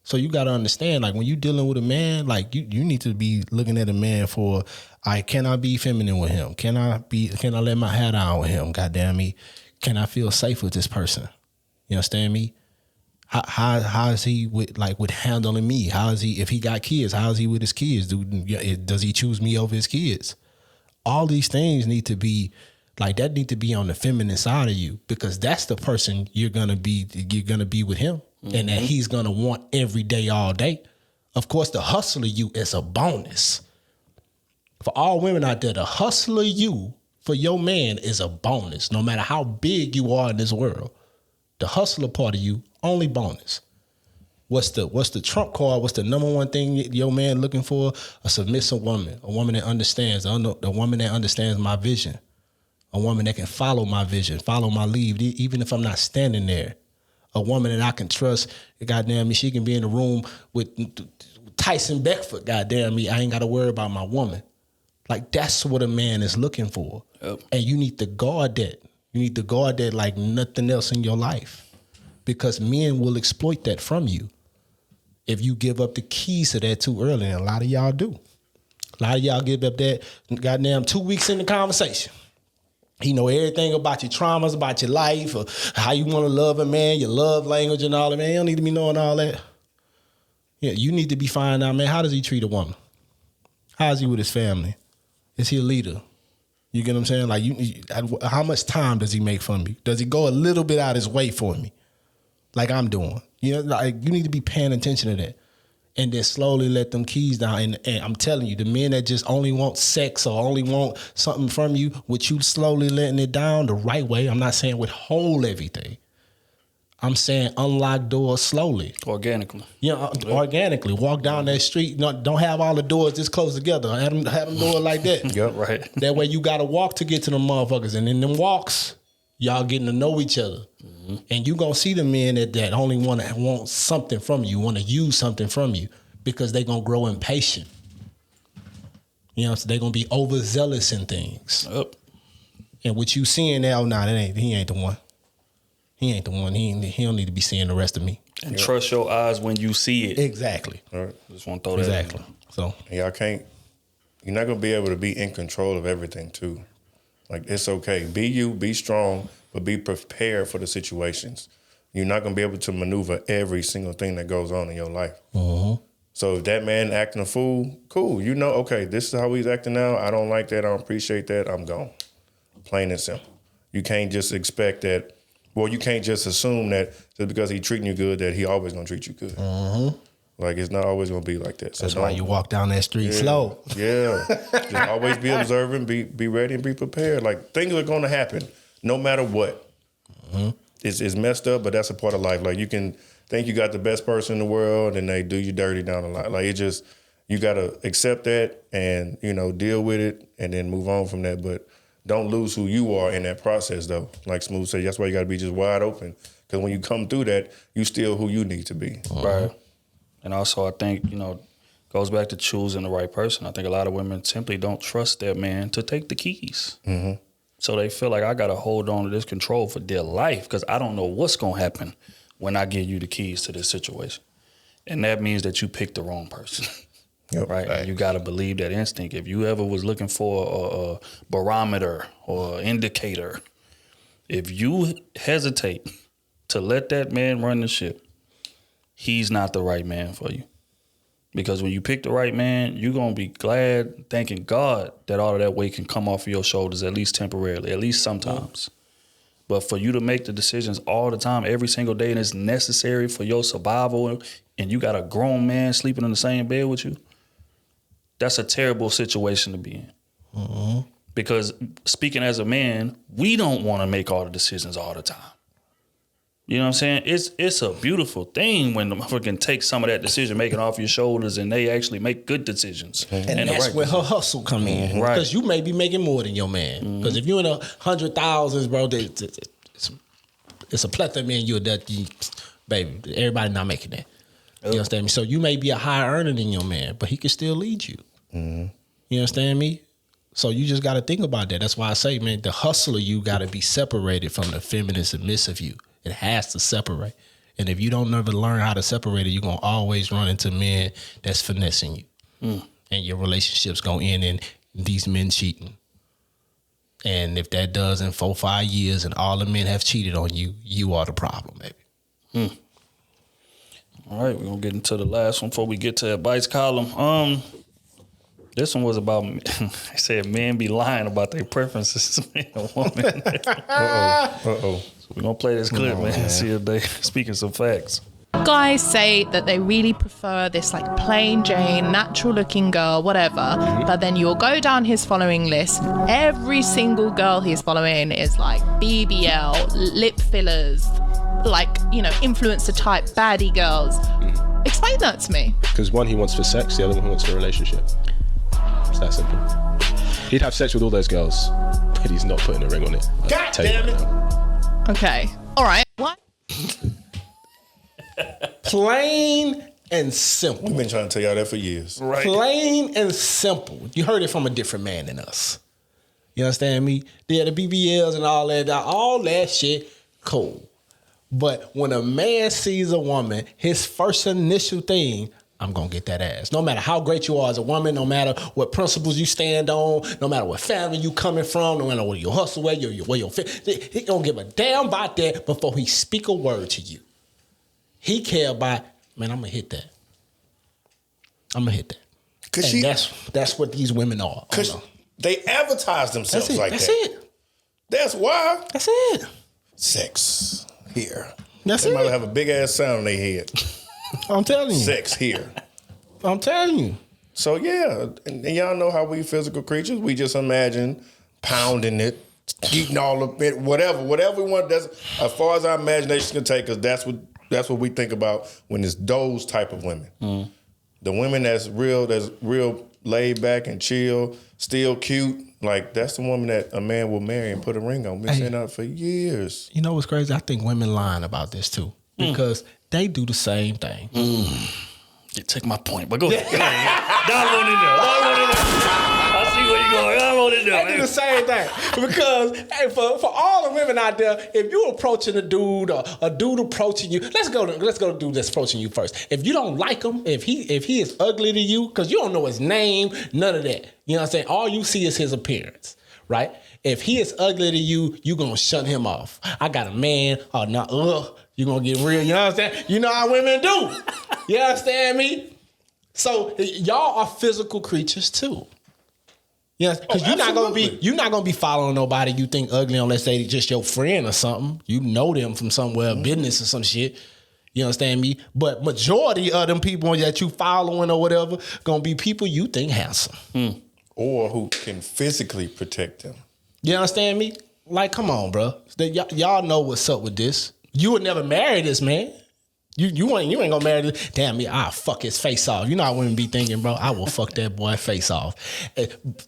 So you got to understand, like when you dealing with a man, like you need to be looking at a man for, can I be feminine with him? Can I let my hat on with him? Goddamn me. Can I feel safe with this person? You understand me? How is he with handling me? How is he, if he got kids, how is he with his kids? Does he choose me over his kids? All these things need to be need to be on the feminine side of you, because that's the person you're gonna be with him, and that he's gonna want every day, all day. Of course, the hustler you is a bonus. For all women out there, the hustler you for your man is a bonus. No matter how big you are in this world, the hustler part of you, only bonus. What's the trump card? What's the number one thing your man looking for? A submissive woman, a woman that understands, a woman that understands my vision, a woman that can follow my vision, follow my lead, even if I'm not standing there. A woman that I can trust. Goddamn me, she can be in the room with Tyson Beckford. Goddamn me, I ain't got to worry about my woman. Like that's what a man is looking for, and you need to guard that. You need to guard that like nothing else in your life, because men will exploit that from you if you give up the keys to that too early, and a lot of y'all do. A lot of y'all give up that goddamn 2 weeks in the conversation. He know everything about your traumas, about your life, or how you want to love a man, your love language and all that. Man, you don't need to be knowing all that. Yeah, you need to be finding out, man, how does he treat a woman? How is he with his family? Is he a leader? You get what I'm saying? Like, how much time does he make for me? Does he go a little bit out his way for me? Like I'm doing. You know, like you need to be paying attention to that. And then slowly let them keys down. And I'm telling you, the men that just only want sex or only want something from you, with you slowly letting it down the right way. I'm not saying withhold everything. I'm saying unlock doors slowly. Organically. You know, organically. Walk down that street. Don't have all the doors this close together. Have them do it like that. Yep. Right. That way you got to walk to get to the motherfuckers. And in them walks, y'all getting to know each other. Mm-hmm. And you going to see the men that only want something from you, want to use something from you, because they going to grow impatient. You know, so they going to be overzealous in things. Yep. And what you seeing now, he ain't the one. He ain't the one. He don't need to be seeing the rest of me. And trust your eyes when you see it. Exactly. All right. Just want to throw that Exactly. So And you're not going to be able to be in control of everything too. Like, it's okay. Be you, be strong, but be prepared for the situations. You're not going to be able to maneuver every single thing that goes on in your life. Mm-hmm. So if that man acting a fool, cool. You know, okay, this is how he's acting now. I don't like that. I don't appreciate that. I'm gone. Plain and simple. You can't just expect that. Well, you can't just assume that just because he's treating you good that he always going to treat you good. Mm-hmm. Like, it's not always going to be like that. So that's why you walk down that street slow. Yeah. Just always be observant, be ready, and be prepared. Like, things are going to happen no matter what. Mm-hmm. It's messed up, but that's a part of life. Like, you can think you got the best person in the world and they do you dirty down the line. Like, it just, you got to accept that and, you know, deal with it and then move on from that. But don't lose who you are in that process, though. Like Smooth said, that's why you got to be just wide open. Because when you come through that, you still who you need to be. Right. And also, I think, you know, goes back to choosing the right person. I think a lot of women simply don't trust their man to take the keys. Mm-hmm. So they feel like I got to hold on to this control for their life because I don't know what's going to happen when I give you the keys to this situation. And that means that you picked the wrong person. Yep, right? And you got to believe that instinct. If you ever was looking for a barometer or indicator, if you hesitate to let that man run the ship, he's not the right man for you. Because when you pick the right man, you're going to be glad, thanking God that all of that weight can come off of your shoulders, at least temporarily, at least sometimes. But for you to make the decisions all the time, every single day, and it's necessary for your survival, and you got a grown man sleeping in the same bed with you, that's a terrible situation to be in. Mm-hmm. Because speaking as a man, we don't want to make all the decisions all the time. You know what I'm saying? It's a beautiful thing when the motherfucker can take some of that decision making off your shoulders and they actually make good decisions. And that's where her hustle come in. Right. Because you may be making more than your man. Because if you're in the 100,000s, bro, it's a plethora of men baby, everybody not making that. You understand me? So you may be a higher earner than your man, but he can still lead you. Mm-hmm. You understand me? So you just got to think about that. That's why I say, man, the hustler you got to be separated from the feminine submissive you. It has to separate. And if you don't never learn how to separate it, you're going to always run into men that's finessing you. And your relationship's going to end in these men cheating. And if that does in 4-5 years and all the men have cheated on you, you are the problem, baby. All right, we're going to get into the last one before we get to advice column. This one was about, I said men be lying about their preferences in a woman. Uh-oh. So we're going to play this clip, man, and see if they speaking some facts. Guys say that they really prefer this like plain Jane, natural looking girl, whatever. But then you'll go down his following list. Every single girl he's following is like BBL, lip fillers, like, you know, influencer type baddie girls. Explain that to me. Because one he wants for sex, the other one he wants for a relationship. It's that simple. He'd have sex with all those girls, but he's not putting a ring on it. God damn it. Okay. All right. What? Plain and simple. We've been trying to tell y'all that for years. Right. Plain and simple. You heard it from a different man than us. You understand me? Yeah, the BBLs and all that shit, cool. But when a man sees a woman, his first initial thing, I'm going to get that ass. No matter how great you are as a woman, no matter what principles you stand on, no matter what family you coming from, no matter where you hustle, where your fit, he don't give a damn about that before he speak a word to you. He care about, man, I'm going to hit that. I'm going to hit that. And that's what these women are. They advertise themselves like That's that. it. That's why. That's it. Sex here. That's They might it. have a big ass sound in their head. I'm telling you. Sex here. I'm telling you. So yeah, and y'all know how we physical creatures. We just imagine pounding it, eating all of it, whatever we want. That's as far as our imagination can take us. That's what we think about when it's those type of women. The women that's real laid back and chill, still cute. Like that's the woman that a man will marry and put a ring on. Been saying that for years. You know what's crazy? I think women lying about this too because they do the same thing. You took my point, but go ahead. Dive on in there. I see where you're going. Dive on in there, They do man. the same thing because hey, for all the women out there, if you approaching a dude or a dude approaching you, let's go to dude that's approaching you first. If you don't like him, if he is ugly to you, because you don't know his name, none of that. You know what I'm saying? All you see is his appearance, right? If he is ugly to you, you gonna shut him off. I got a man. Oh no, you gonna get real. You know what I'm saying? You know how women do. You understand me? So y'all are physical creatures too. Yes, because you're not gonna be following nobody you think ugly unless they just your friend or something. You know them from somewhere, business or some shit. You understand me? But majority of them people that you following or whatever gonna be people you think handsome. Or who can physically protect them. You understand me? Like, come on, bro. Y'all know what's up with this. You would never marry this man. You ain't gonna marry this. Damn me, I'll fuck his face off. You know how women be thinking, bro, I will fuck that boy face off.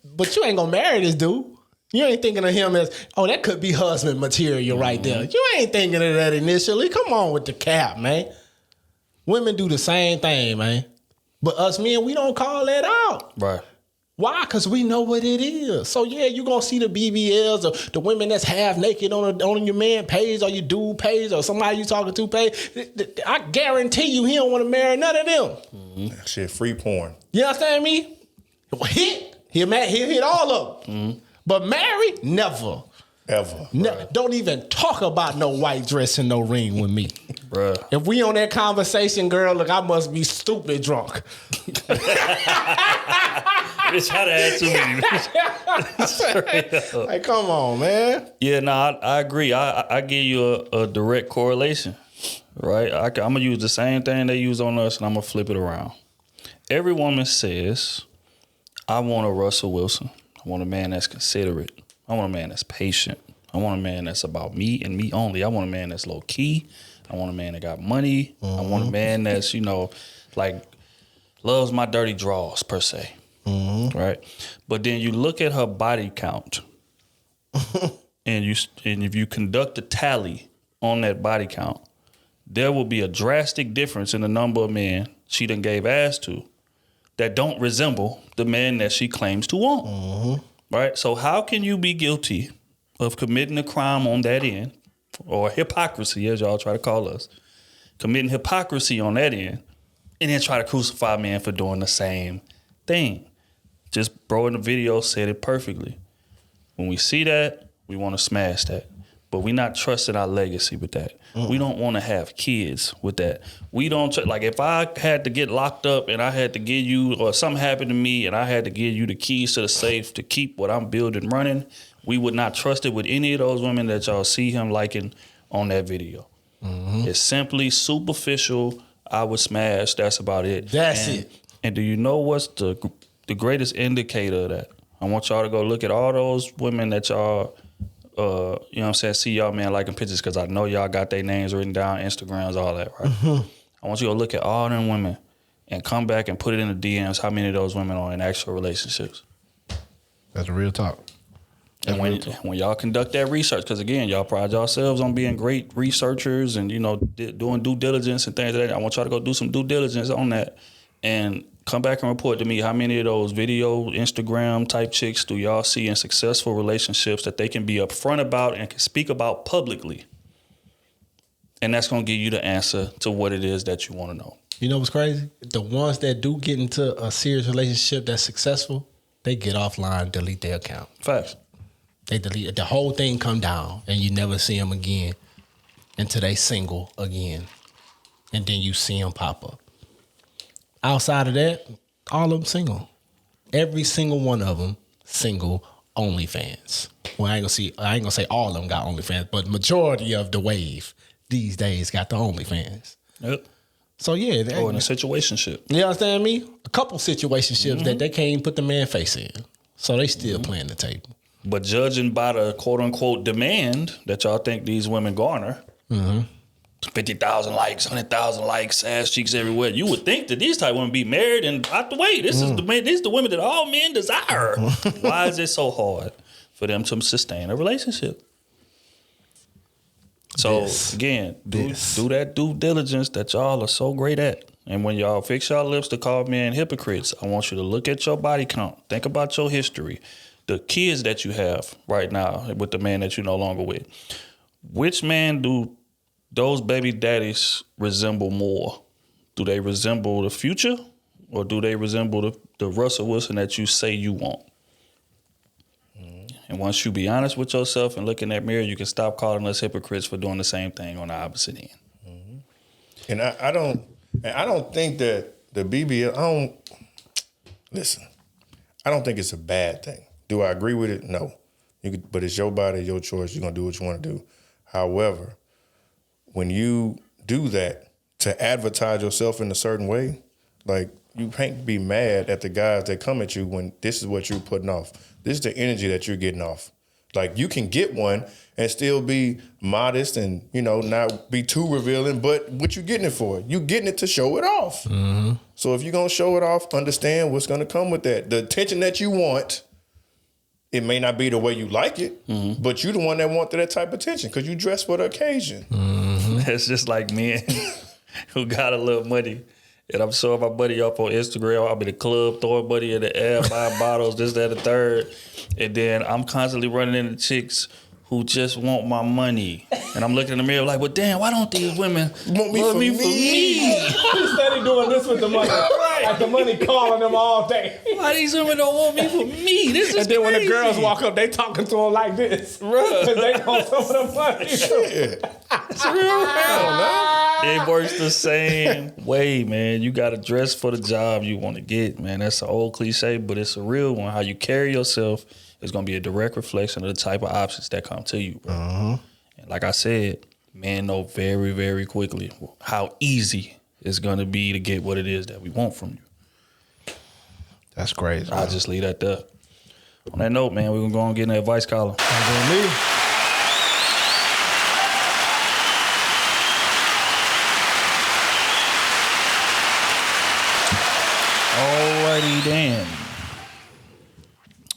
But you ain't gonna marry this dude. You ain't thinking of him as, oh, that could be husband material right there. You ain't thinking of that initially. Come on with the cap, man. Women do the same thing, man. But us men, we don't call that out. Right. Why? Because we know what it is. So yeah, you gonna see the BBLs or the women that's half naked on your man page or your dude page or somebody you talking to page. I guarantee you he don't want to marry none of them. That shit, free porn. You understand me? He'll hit all of them. But marry, never. Ever. Don't even talk about no white dress and no ring with me. Bruh. If we on that conversation, girl, look, I must be stupid drunk. Bitch, how to add too many. Like, come on, man. Yeah, no, I agree. I give you a direct correlation, right? I'm going to use the same thing they use on us, and I'm going to flip it around. Every woman says, I want a Russell Wilson. I want a man that's considerate. I want a man that's patient. I want a man that's about me and me only. I want a man that's low key. I want a man that got money. I want a man that's, like loves my dirty draws per se. Right? But then you look at her body count and if you conduct a tally on that body count, there will be a drastic difference in the number of men she done gave ass to that don't resemble the man that she claims to want. Right? So how can you be guilty of committing a crime on that end, or hypocrisy, as y'all try to call us, committing hypocrisy on that end, and then try to crucify men for doing the same thing? Just bro in the video said it perfectly. When we see that, we want to smash that. But we not trusting our legacy with that. We don't want to have kids with that. We don't, like if I had to get locked up and I had to give you, or something happened to me and I had to give you the keys to the safe to keep what I'm building running, we would not trust it with any of those women that y'all see him liking on that video. It's simply superficial. I would smash. That's about it. That's it. And do you know what's the greatest indicator of that? I want y'all to go look at all those women that y'all, you know what I'm saying, see y'all man liking pictures, because I know y'all got their names written down, Instagrams, all that, right? I want you to look at all them women and come back and put it in the DMs how many of those women are in actual relationships. That's real talk. And when y'all conduct that research, because again, y'all pride yourselves on being great researchers and, doing due diligence and things like that. I want y'all to go do some due diligence on that and come back and report to me how many of those video, Instagram type chicks do y'all see in successful relationships that they can be upfront about and can speak about publicly. And that's going to give you the answer to what it is that you want to know. You know what's crazy? The ones that do get into a serious relationship that's successful, they get offline, delete their account. Facts. They delete it. The whole thing come down and you never see them again until they single again. And then you see them pop up. Outside of that, all of them single. Every single one of them single OnlyFans. Well, I ain't gonna say all of them got OnlyFans, but majority of the wave these days got the OnlyFans. Yep. So yeah, Or in a situationship. you understand me? A couple situationships that they can't even put the man face in, so they still playing the table. But judging by the quote unquote demand that y'all think these women garner, 50,000 likes, 100,000 likes, ass cheeks everywhere, you would think that these type of women be married and out the way. This is the women that all men desire. Why is it so hard for them to sustain a relationship? So again, do that due diligence that y'all are so great at. And when y'all fix y'all lips to call men hypocrites, I want you to look at your body count. Think about your history. The kids that you have right now with the man that you're no longer with. Which man do those baby daddies resemble more? Do they resemble the future, or do they resemble the Russell Wilson that you say you want? And once you be honest with yourself and look in that mirror, you can stop calling us hypocrites for doing the same thing on the opposite end. And I don't think that the BBL, listen, I don't think it's a bad thing. Do I agree with it? No. But it's your body, your choice. You're going to do what you want to do. However, when you do that to advertise yourself in a certain way, like, you can't be mad at the guys that come at you when this is what you're putting off. This is the energy that you're getting off. Like, you can get one and still be modest and, not be too revealing, but what you getting it for? You getting it to show it off. Mm-hmm. So if you're going to show it off, understand what's going to come with that. The attention that you want, it may not be the way you like it, but you're the one that want that type of attention because you dress for the occasion. It's just like men who got a little money. And I'm showing my buddy up on Instagram. I'm in the club throwing money in the air, buying bottles, this, that, and the third. And then I'm constantly running into chicks who just want my money. And I'm looking in the mirror like, well, damn, why don't these women want me love for me? He's steady doing this with the money. Like the money calling them all day. Why these women don't want me for me? This is And then when the crazy. girls walk up, they talking to them like this. Bruh. Because they want some of the money. It's real hell. It works the same way, man. You got to dress for the job you want to get, man. That's an old cliche, but it's a real one. How you carry yourself is going to be a direct reflection of the type of options that come to you, bro. And like I said, men know very, very quickly how easy it's going to be to get what it is that we want from you. That's crazy. I'll just leave that there. On that note, man, we're going to go and get in the advice column. Alrighty then.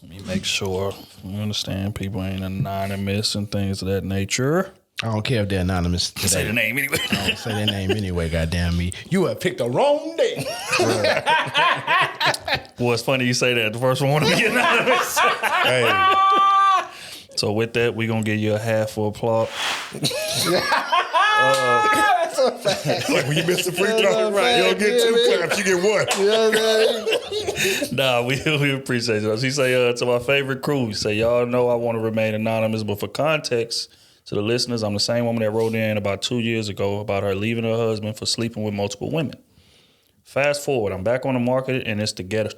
Let me make sure you understand people ain't anonymous and things of that nature. I don't care if they're anonymous today. Say the name anyway. I don't say their name anyway, goddamn me. You have picked the wrong day. Well, it's funny you say that. The first one want to be anonymous. Hey, So with that, we're going to give you a half for applause. like when you miss the free throw, you don't get 2 claps, you get 1. Nah, we appreciate it. He say, to my favorite crew, he say, y'all know I want to remain anonymous, but for context to the listeners, I'm the same woman that wrote in about 2 years ago about her leaving her husband for sleeping with multiple women. Fast forward, I'm back on the market, and it's the ghetto.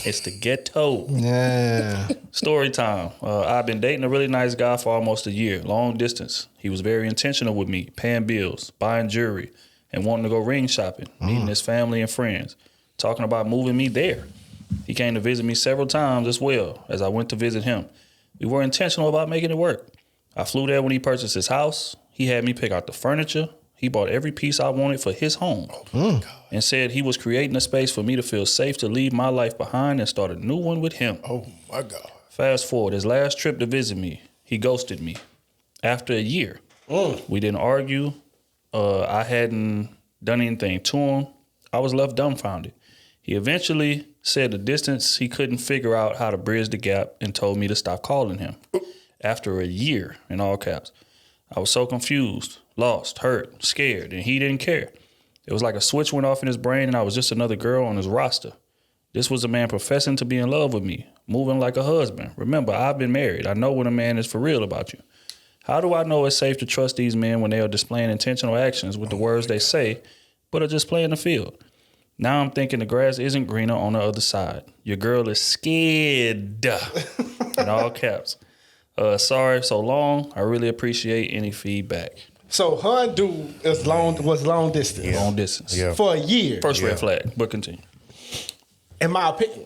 It's the ghetto. Yeah. Story time. I've been dating a really nice guy for almost a year, long distance. He was very intentional with me, paying bills, buying jewelry, and wanting to go ring shopping, meeting his family and friends, talking about moving me there. He came to visit me several times as well as I went to visit him. We were intentional about making it work. I flew there when he purchased his house. He had me pick out the furniture. He bought every piece I wanted for his home and said he was creating a space for me to feel safe to leave my life behind and start a new one with him. Oh, my God. Fast forward, his last trip to visit me, he ghosted me. After a year, we didn't argue. I hadn't done anything to him. I was left dumbfounded. He eventually said the distance, he couldn't figure out how to bridge the gap and told me to stop calling him. After a year, in all caps. I was so confused, lost, hurt, scared, and he didn't care. It was like a switch went off in his brain and I was just another girl on his roster. This was a man professing to be in love with me, moving like a husband. Remember, I've been married. I know when a man is for real about you. How do I know it's safe to trust these men when they are displaying intentional actions with the words they say, but are just playing the field? Now I'm thinking the grass isn't greener on the other side. Your girl is scared. In all caps. Sorry so long. I really appreciate any feedback. So her and dude was long distance. Long distance. Yeah. For a year. First red flag, but continue. In my opinion,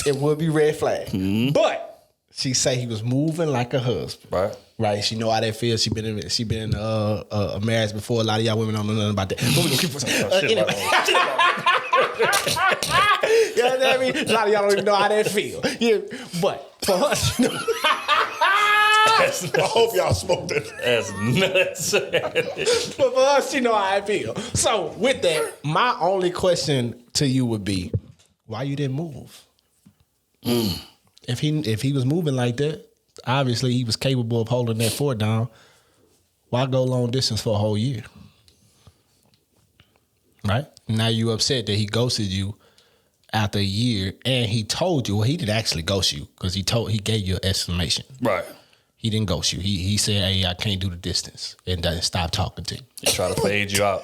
it would be red flag. But she say he was moving like a husband. Right. Right. She know how that feels. She been in a marriage before. A lot of y'all women don't know nothing about that. But we gonna keep anyway. You know what I mean? A lot of y'all don't even know how that feel. Yeah. But for her, she know. I hope y'all smoked it. That's nuts. But for us, she know how I feel. So with that, my only question to you would be, why you didn't move? If he was moving like that, obviously he was capable of holding that fort down. Why go long distance for a whole year? Right? Now you upset that he ghosted you after a year, and he told you, well, he didn't actually ghost you because he gave you an explanation. Right. He didn't ghost you. He said, hey, I can't do the distance, and doesn't stop talking to you. He try to fade you out.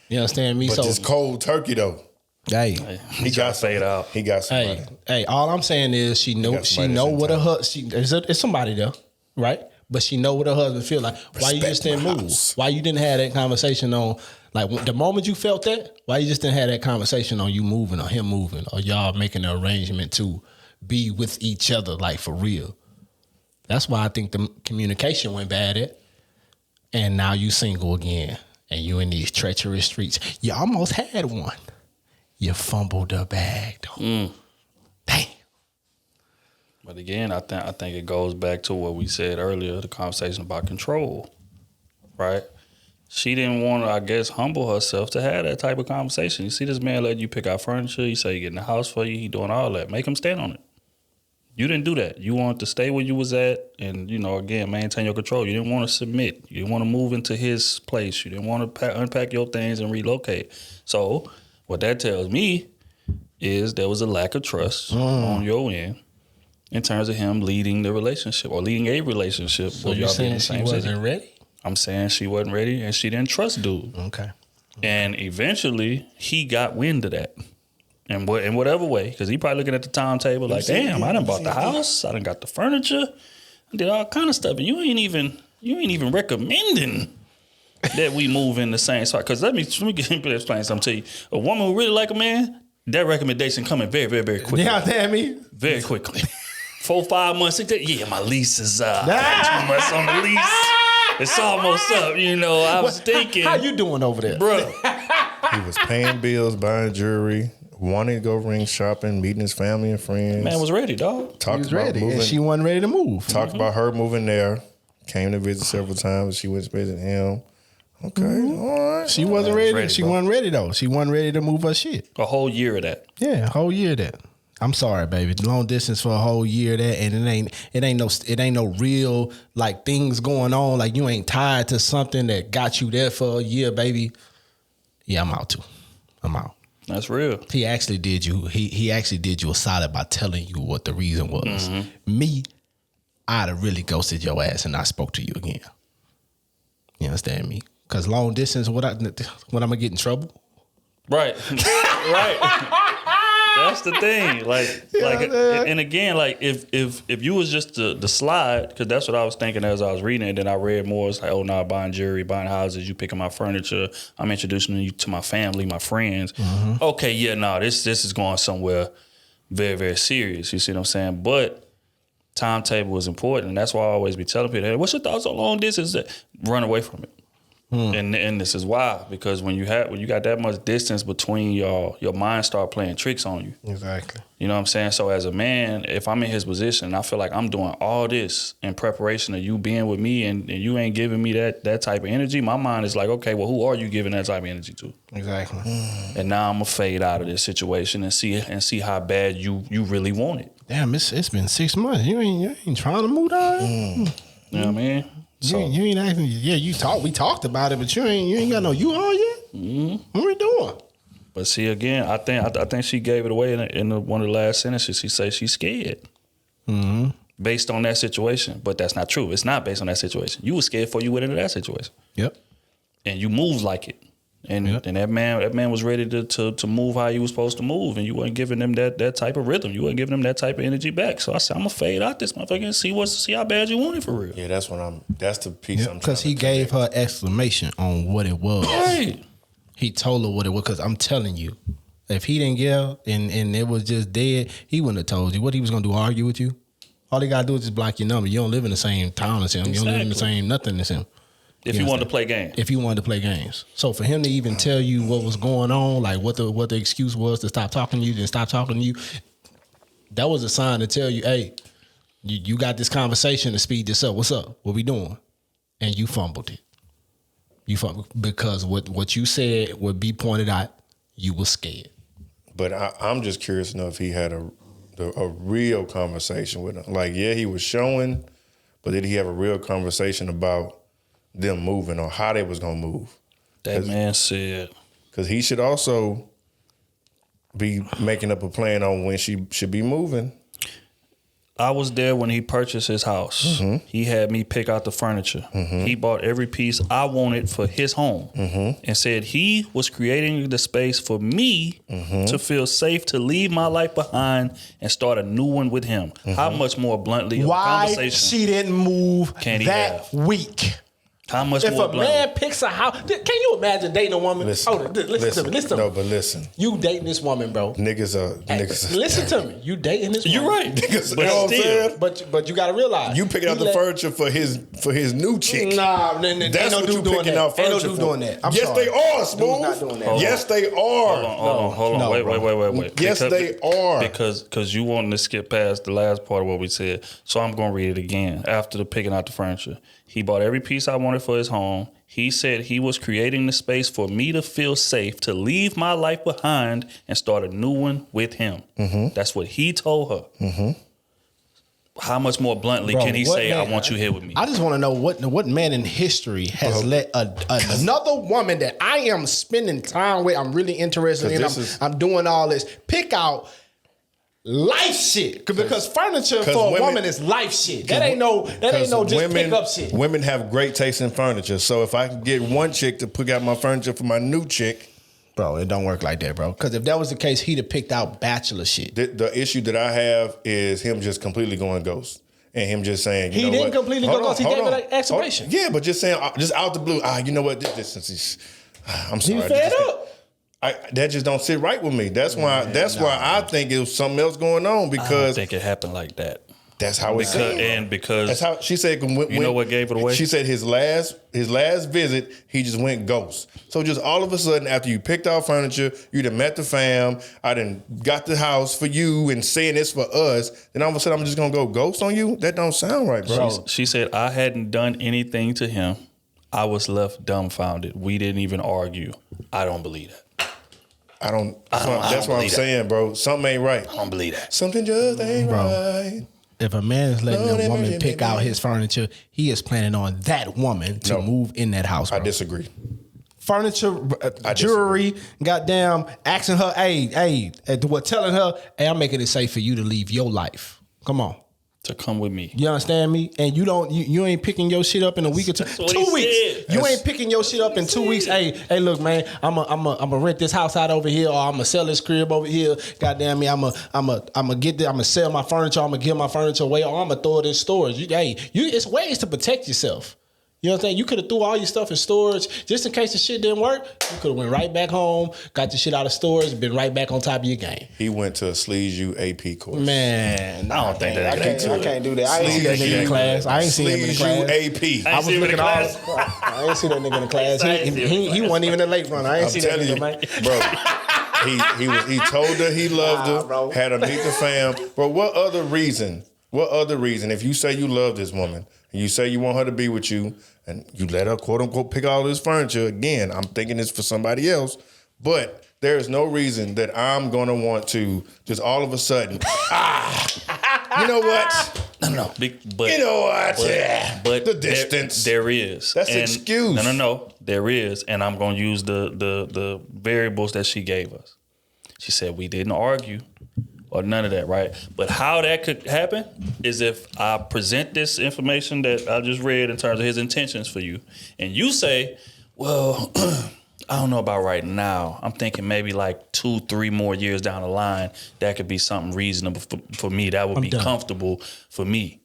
You understand me? But just cold turkey though. Hey, He got to fade out. He got somebody. hey, all I'm saying is she know what her husband. It's somebody there, right? But she know what her husband feel like. Why you just didn't move? Why you didn't have that conversation on like the moment you felt that? Why you just didn't have that conversation on you moving or him moving or y'all making an arrangement to be with each other like for real? That's why I think the communication went bad at. And now you single again and you in these treacherous streets. You almost had one. You fumbled the bag, though. Damn. But again, I think it goes back to what we said earlier, the conversation about control, right? She didn't want to, I guess, humble herself to have that type of conversation. You see this man letting you pick out furniture. You say he getting a house for you. He doing all that. Make him stand on it. You didn't do that. You wanted to stay where you was at and, again, maintain your control. You didn't want to submit. You didn't want to move into his place. You didn't want to unpack your things and relocate. So what that tells me is there was a lack of trust on your end in terms of him leading the relationship or leading a relationship. So where you y'all be in saying the she same wasn't city. ready? I'm saying she wasn't ready and she didn't trust dude. Okay. And eventually he got wind of that. In whatever way, because he probably looking at the timetable like, damn, I done bought the house, I done got the furniture, I did all kind of stuff, and you ain't even recommending that we move in the same spot. Because let me explain something to you. A woman who really like a man, that recommendation coming very, very, very quickly. Yeah, damn me. Very quickly. 4, 5 months, 6 days. Yeah, my lease is 2 months on the lease. It's almost up, I was thinking. How you doing over there? Bro. He was paying bills, buying jewelry, wanting to go ring shopping, meeting his family and friends. Man was ready, dog. Talked He was about ready, moving. and she wasn't ready to move. Talked about her moving there. Came to visit several times. She went to visit him. Okay, all right. She wasn't ready. ready, She bro. wasn't ready though. She wasn't ready to move her shit. A whole year of that. Yeah, a whole year of that. I'm sorry, baby. Long distance for a whole year of that, and it ain't no real like things going on. Like you ain't tied to something that got you there for a year, baby. Yeah, I'm out too. I'm out. That's real. He actually did you. He actually did you a solid by telling you what the reason was. Me, I'd have really ghosted your ass and not spoke to you again. You understand me? Because long distance, when I'm gonna get in trouble. Right. Right. That's the thing. And again, like if you was just the slide, because that's what I was thinking as I was reading it, then I read more. It's like, oh, now buying jewelry, buying houses, you picking my furniture, I'm introducing you to my family, my friends. Okay, yeah, no, this is going somewhere very, very serious. You see what I'm saying? But timetable is important, and that's why I always be telling people, hey, what's your thoughts on long distance? Run away from it. And this is why, because when you got that much distance between y'all, your mind start playing tricks on you. Exactly. You know what I'm saying? So as a man, if I'm in his position, I feel like I'm doing all this in preparation of you being with me, and you ain't giving me that type of energy. My mind is like, okay, well, who are you giving that type of energy to? Exactly. And now I'm gonna fade out of this situation and see how bad you really want it. Damn, it's been 6 months. You ain't trying to move on. You know what I mean? You ain't acting. Yeah, we talked about it, but you ain't got no you on yet. What we doing? But see, again, I think she gave it away in one of the last sentences. She said she's scared based on that situation. But that's not true. It's not based on that situation. You were scared before you went into that situation. Yep. And you moved like it. And that man was ready to move how he was supposed to move, and you weren't giving him that type of rhythm. You weren't giving him that type of energy back. So I said, I'm gonna fade out this motherfucker and see how bad you want it for real. Yeah, that's the piece I'm Because trying he to gave connect. her exclamation on what it was. Right. He told her what it was. Because I'm telling you, if he didn't yell and it was just dead, he wouldn't have told you. What he was gonna do? Argue with you? All he gotta do is just block your number. You don't live in the same town as him. You don't live in the same nothing as him. If you wanted to play games. If you wanted to play games. So for him to even tell you what was going on, like what the excuse was to stop talking to you, then stop talking to you, that was a sign to tell you, hey, you got this conversation to speed this up. What's up? What we doing? And you fumbled it. You fumbled because what you said would be pointed out, you were scared. But I'm just curious to know if he had a real conversation with him. Like, yeah, he was showing, but did he have a real conversation about them moving or how they was gonna move? That man said, because he should also be making up a plan on when she should be moving. I was there when he purchased his house. Mm-hmm. He had me pick out the furniture. He bought every piece I wanted for his home and said he was creating the space for me to feel safe to leave my life behind and start a new one with him. How much more bluntly of a Why conversation she didn't move can he that have? week? How much If more a bluntly? man picks a house, can you imagine dating a woman? Listen to me. Listen to No, me. but listen, You dating this woman, bro. niggas are. Listen to me. You dating this woman. You're right. Niggas, But you know what I'm still, saying? But you got to realize. You picking out he the furniture for his new chick. Nah, ain't That's no what you dude doing picking that. out Ain't no furniture dude for. doing that. I'm yes, sorry. they are, Dude's Smooth. not doing that. Yes, they are. Hold on. No, Wait. Yes, they are. Because you wanted to skip past the last part of what we said. So I'm going to read it again. After the picking out the furniture, he bought every piece I wanted for his home. He said he was creating the space for me to feel safe, to leave my life behind and start a new one with him. That's what he told her. How much more bluntly Bro, can he what say, man- I want you here with me? I just want to know what man in history has let another woman that I am spending time with, I'm really interested in, I'm doing all this, pick out life shit. Because furniture for a woman is life shit. That ain't no just pick up shit. Women have great taste in furniture. So if I can get one chick to pick out my furniture for my new chick, Bro, it don't work like that, bro. Because if that was the case, he'd have picked out bachelor shit. the issue that I have is him just completely going ghost. And him just saying, you He know didn't what? completely Hold go ghost. He hold gave on. it an explanation. Yeah, but just saying, just out the blue, you know what? I'm sorry. He fed up. That just don't sit right with me. That's why I think it was something else going on I don't because think it happened like that. that's how it's Because that's how she said. You know what gave it away? She said his last visit, he just went ghost. So just all of a sudden, after you picked out furniture, you done met the fam, I done got the house for you and saying this for us, then all of a sudden I'm just gonna go ghost on you? That don't sound right, bro. She said, I hadn't done anything to him. I was left dumbfounded. We didn't even argue. I don't believe that. That's what I'm saying, bro. Something ain't right. I don't believe that. Something just ain't right. If a man is letting a woman pick out his furniture, he is planning on that woman to move in that house, bro. I disagree. Furniture, jewelry, goddamn, asking her, telling her, hey, I'm making it safe for you to leave your life. Come on. To come with me. You understand me? And you ain't picking your shit up in a week or two. what 2 he weeks. said. You ain't picking your shit up in 2 weeks. Hey, look, man, I'ma rent this house out over here, or I'ma sell this crib over here. Goddamn me, I'ma sell my furniture, I'ma give my furniture away, or I'ma throw it in storage. It's ways to protect yourself. You know what I'm saying? You could have threw all your stuff in storage just in case the shit didn't work. You could have went right back home, got the shit out of storage, been right back on top of your game. He went to a Sleaze U AP course. Man, I don't think that. I can't do that. I ain't see that nigga in the class. I ain't see him in the class. AP. I was looking all. I ain't see that nigga in the class. He wasn't even a late runner. I ain't see that telling nigga, you, man. bro. He told her he loved her, bro. had her meet the fam. Bro, what other reason? If you say you love this woman and you say you want her to be with you and you let her quote unquote pick all this furniture, again, I'm thinking it's for somebody else, but there is no reason that I'm gonna want to just all of a sudden, you know what? No. But, You know what? But the distance. There is. That's an excuse. No. There is. And I'm going to use the variables that she gave us. She said we didn't argue or none of that, right? But how that could happen is if I present this information that I just read in terms of his intentions for you, and you say, well, I don't know about right now. I'm thinking maybe like 2-3 more years down the line, that could be something reasonable for me. That would be comfortable for me.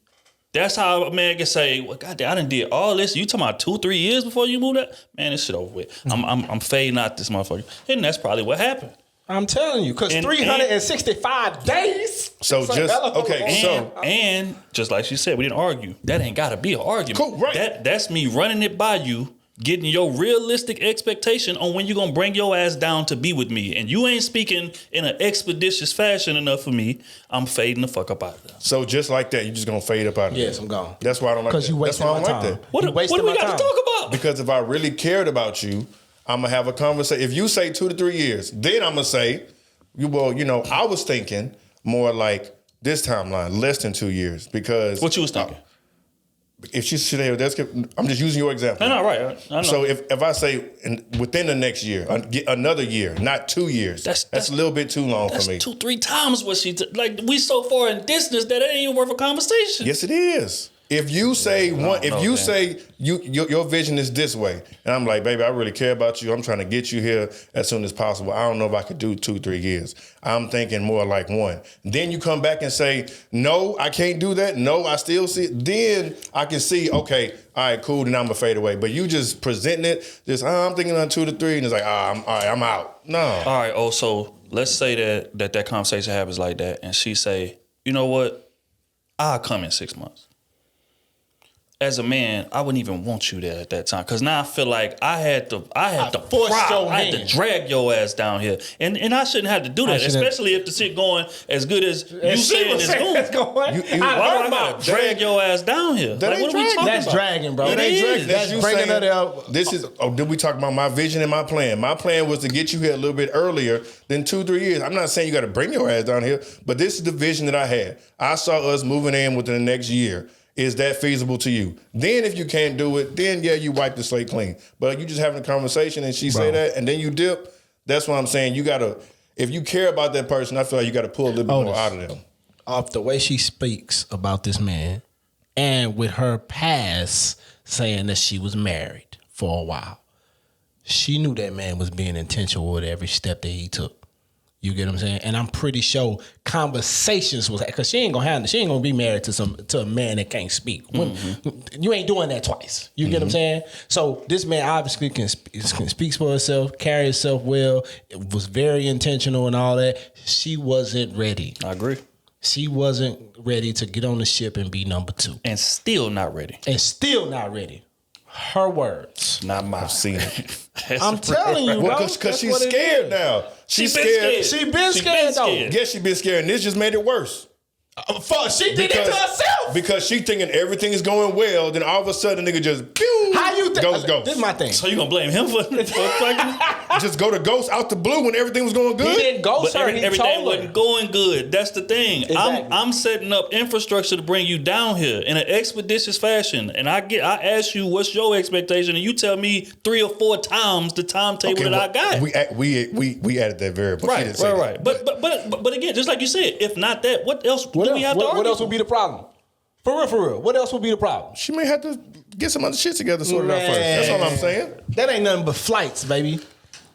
That's how a man can say, well, goddamn, I done did all this. You talking about 2-3 years before you moved that? Man, this shit over with. I'm fading out this motherfucker. And that's probably what happened. I'm telling you, because 365 days. So And just like she said, we didn't argue. That ain't gotta be an argument. Cool, right. That's me running it by you, getting your realistic expectation on when you're gonna bring your ass down to be with me. And you ain't speaking in an expeditious fashion enough for me. I'm fading the fuck up out of there. So just like that, you just gonna fade up out of there. Yes, I'm gone. That's why I don't like that. Because you wasting my time. What do we got to talk about? Because if I really cared about you, I'm gonna have a conversation. If you say 2 to 3 years, then I'm gonna say, I was thinking more like this timeline, less than 2 years. Because what you was thinking? If she said, I'm just using your example. No, right. I know. So if I say within the next year, another year, not 2 years, that's a little bit too long for me. 2-3 times what she we so far in distance that it ain't even worth a conversation. Yes, it is. If you say your vision is this way, and I'm like, baby, I really care about you. I'm trying to get you here as soon as possible. I don't know if I could do 2-3 years. I'm thinking more like 1. Then you come back and say, no, I can't do that. No, I still see it. Then I can see, okay, all right, cool. Then I'm gonna fade away. But you just presenting it, I'm thinking on 2 to 3, and it's like, all right, I'm out. No. All right. So let's say that conversation happens like that, and she say, you know what? I'll come in 6 months. As a man, I wouldn't even want you there at that time, because now I feel like I had to drag your ass down here, and I shouldn't have to do that, especially if the shit going as good as you saying it's going. Why do I gotta drag your ass down here? What are we talking about? That's dragging, bro. It ain't dragging. That's bringing it up. Did we talk about my vision and my plan? My plan was to get you here a little bit earlier than 2-3 years. I'm not saying you got to bring your ass down here, but this is the vision that I had. I saw us moving in within the next year. Is that feasible to you? Then if you can't do it, then you wipe the slate clean. But you just having a conversation and she say that and then you dip, that's what I'm saying. You gotta, if you care about that person, I feel like you gotta pull a little bit more out of them. Off the way she speaks about this man and with her past saying that she was married for a while, she knew that man was being intentional with every step that he took. You get what I'm saying? And I'm pretty sure conversations was, because she ain't gonna be married to a man that can't speak. You ain't doing that twice. You get what I'm saying? So this man obviously can speak for herself, carry herself well. It was very intentional and all that. She wasn't ready. I agree. She wasn't ready to get on the ship and be number 2. And still not ready. Her words. Not mine. I've seen it. I'm telling you, bro. Because she's scared now. She's scared. She been scared though. Yes, she been scared, and this just made it worse. She did it to herself. Because she thinking everything is going well, then all of a sudden nigga just pew, how you think? Ghost. This is my thing. So you gonna blame him for just go to Ghost out the blue when everything was going good? He didn't ghost her. Everything wasn't going good. That's the thing. Exactly. I'm setting up infrastructure to bring you down here in an expeditious fashion. And I ask you what's your expectation, and you tell me 3 or 4 times the timetable that I got. We added that variable. Right. But again, just like you said, if not that, what else do we have to argue? What else would be the problem? For real. What else would be the problem? She may have to get some other shit together, sorted out first. That's all I'm saying. That ain't nothing but flights, baby.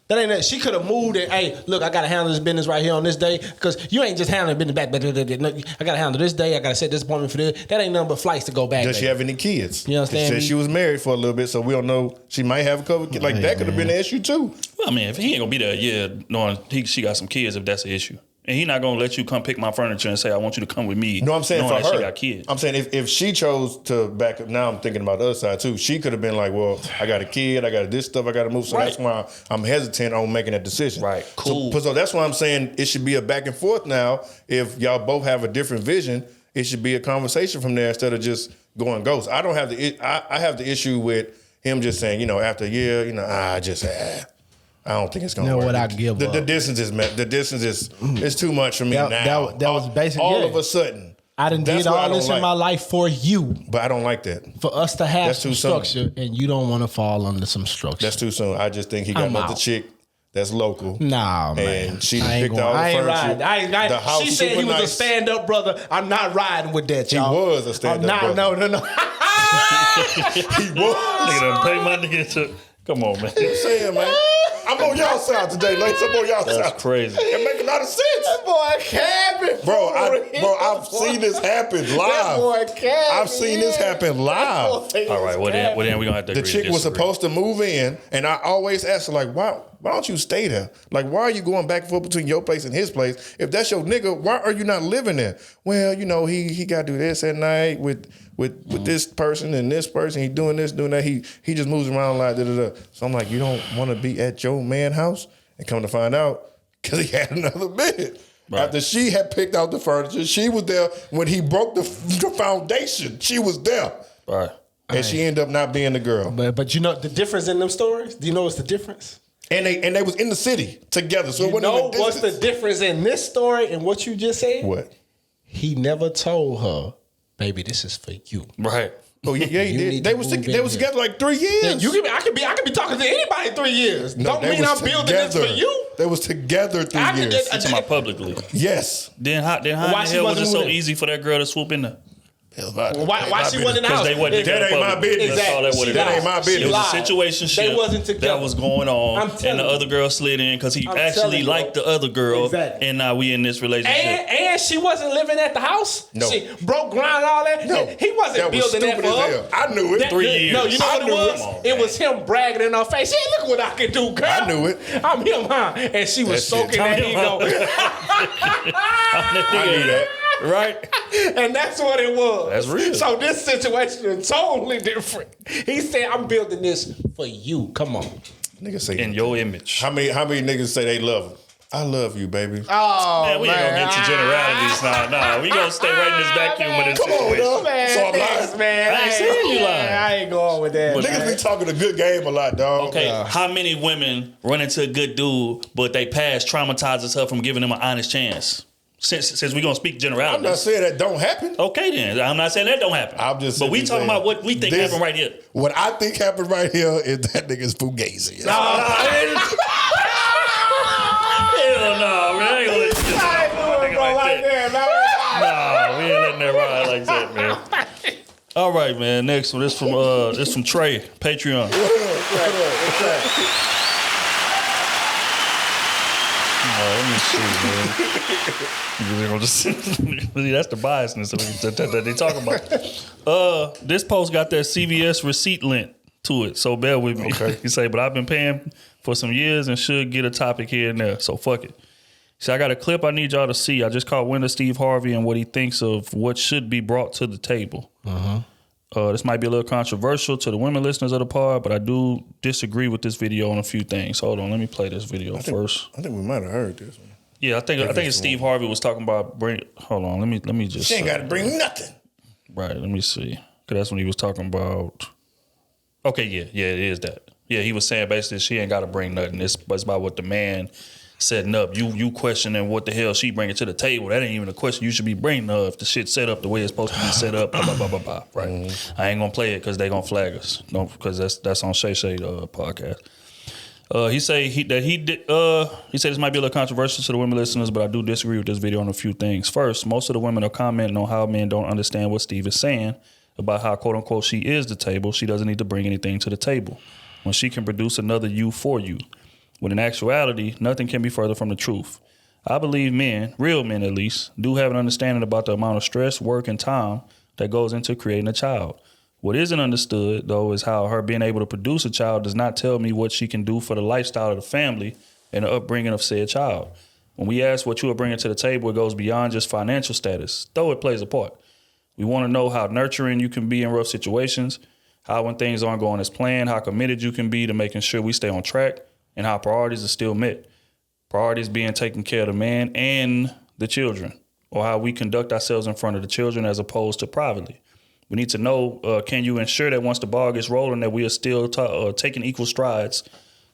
That ain't that. She could have moved and, hey, look, I got to handle this business right here on this day, because you ain't just handling business back. I got to handle this day. I got to set this appointment for this. That ain't nothing but flights to go back. Does she have any kids? You understand? She said she was married for a little bit, so we don't know. She might have a couple kids. Like, that could have been an issue, too. Well, I mean, if he ain't going to be there, knowing she got some kids, if that's an issue. And he not gonna let you come pick my furniture and say, I want you to come with me. No, I'm saying for her. She got kids. I'm saying if she chose to back up, now I'm thinking about the other side too. She could have been like, well, I got a kid, I got this stuff, I got to move. So that's why I'm hesitant on making that decision. Right, cool. So that's why I'm saying it should be a back and forth now. If y'all both have a different vision, it should be a conversation from there instead of just going ghost. I don't have I have the issue with him just saying, after a year, I don't think it's gonna work. You know what? I give up. The distance is it's too much for me now. That was basically all of a sudden. I done did all this in my life for you. But I don't like that. For us to have some structure, and you don't want to fall under some structure. That's too soon. I just think he got another chick that's local. Nah, man. And she picked all the furniture. The house she said he was a stand-up brother. I'm not riding with that, y'all. He was a stand-up brother. No. He was. Nigga done pay my nigga to... Come on, man. I'm saying, man. I'm on y'all side today, ladies. I'm on y'all side. That's crazy. It make a lot of sense. Boy, capping. I've seen this happen live. I've seen this happen live. All right, well then we're gonna have to The agree chick to was disagree. supposed to move in, and I always ask her, like, why don't you stay there? Like, why are you going back and forth between your place and his place? If that's your nigga, why are you not living there? Well, you know, he got to do this at night with this person and this person. He doing this, doing that. He just moves around like da-da-da. So I'm like, you don't want to be at your man house? And come to find out, because he had another bed. Right. After she had picked out the furniture, she was there when he broke the foundation. She was there. Right. And she ended up not being the girl. But you know the difference in them stories? Do you know what's the difference? And they was in the city together. So You know what's the difference in this story and what you just said? What? He never told her, baby, this is for you. Right. Oh yeah, he You did. need They to was move they in was here. together like 3 years. I could be talking to anybody in 3 years. No, Don't they mean was I'm building this for you. They was together 3 I could years. get- You talking about publicly? Yes. Then how in the Why she hell was wasn't it so moving? easy for that girl to swoop in there? Why she wasn't in the Because house? they wasn't together That ain't my publicly. business. That's all that Exactly. was. That ain't my business. It was lied. a situationship They wasn't together. that was going on, I'm telling and the you. other girl slid in because he I'm actually telling you, liked bro. the other girl, Exactly. and now we in this relationship. And she wasn't living at the house. No. She broke ground and all that. No. He wasn't That was building that stupid for as her. hell. I knew it. 3 years. No, you know I what it knew was? it. Come on, It was him bragging in her face. Hey, look what I can do, girl. I knew it. I'm him, huh? And she was That's it. soaking that ego. I knew that. Right? And that's what it was. That's real. So this situation is totally different. He said, I'm building this for you. Come on. Niggas say In your image. how many niggas say they love him? I love you, baby. Oh, Man, we ain't gonna get to generalities now. Nah, we gonna stay right in this vacuum of this Come on, situation. dog. Man, So I'm thanks, lying. man. I ain't saying you lying. I ain't going with that. Niggas be talking a good game a lot, dog. Okay, how many women run into a good dude, but they past traumatizes her from giving them an honest chance? Since we're gonna speak I'm generalities. not saying that don't happen. Okay then, I'm not saying that don't happen. I'm just but we simply talking saying about what we think this- happened right here. What I think happened right here is that nigga's fugazi. Hell no, man. I ain't gonna let you just like that. Nah, we ain't letting that ride like that, man. All right, man. Next one. This from Trey, Patreon. Let me see, man. We're gonna just- See, that's the biasness that they talk about. This post got that CVS receipt link to it, so bear with me. Okay. He say, but I've been paying for some years and should get a topic here and there, so fuck it. See, I got a clip I need y'all to see. I just caught wind of Steve Harvey and what he thinks of what should be brought to the table. This might be a little controversial to the women listeners of the pod, but I do disagree with this video on a few things. Hold on, let me play this video first. I think we might have heard this one. Yeah, I think it's Steve Harvey was talking about hold on, let me just She ain't got to bring nothing. right, let me see. Cause that's when he was talking about okay, yeah, it is that. Yeah, he was saying basically she ain't gotta bring nothing. It's about what the man setting up. You questioning what the hell she bringing to the table. That ain't even a question you should be bringing her if the shit set up the way it's supposed to be set up. Blah, blah, blah, blah, blah. Right. I ain't gonna play it because they gonna flag us. No, because that's on Shay Shay podcast. He said this might be a little controversial to the women listeners, but I do disagree with this video on a few things. First, most of the women are commenting on how men don't understand what Steve is saying about how quote unquote she is the table. She doesn't need to bring anything to the table when she can produce another you for you. When in actuality, nothing can be further from the truth. I believe men, real men at least, do have an understanding about the amount of stress, work, and time that goes into creating a child. What isn't understood, though, is how her being able to produce a child does not tell me what she can do for the lifestyle of the family and the upbringing of said child. When we ask what you are bringing to the table, it goes beyond just financial status, though it plays a part. We want to know how nurturing you can be in rough situations, how when things aren't going as planned, how committed you can be to making sure we stay on track, and how priorities are still met. Priorities being taking care of the man and the children, or how we conduct ourselves in front of the children as opposed to privately. We need to know, can you ensure that once the ball gets rolling that we are still taking equal strides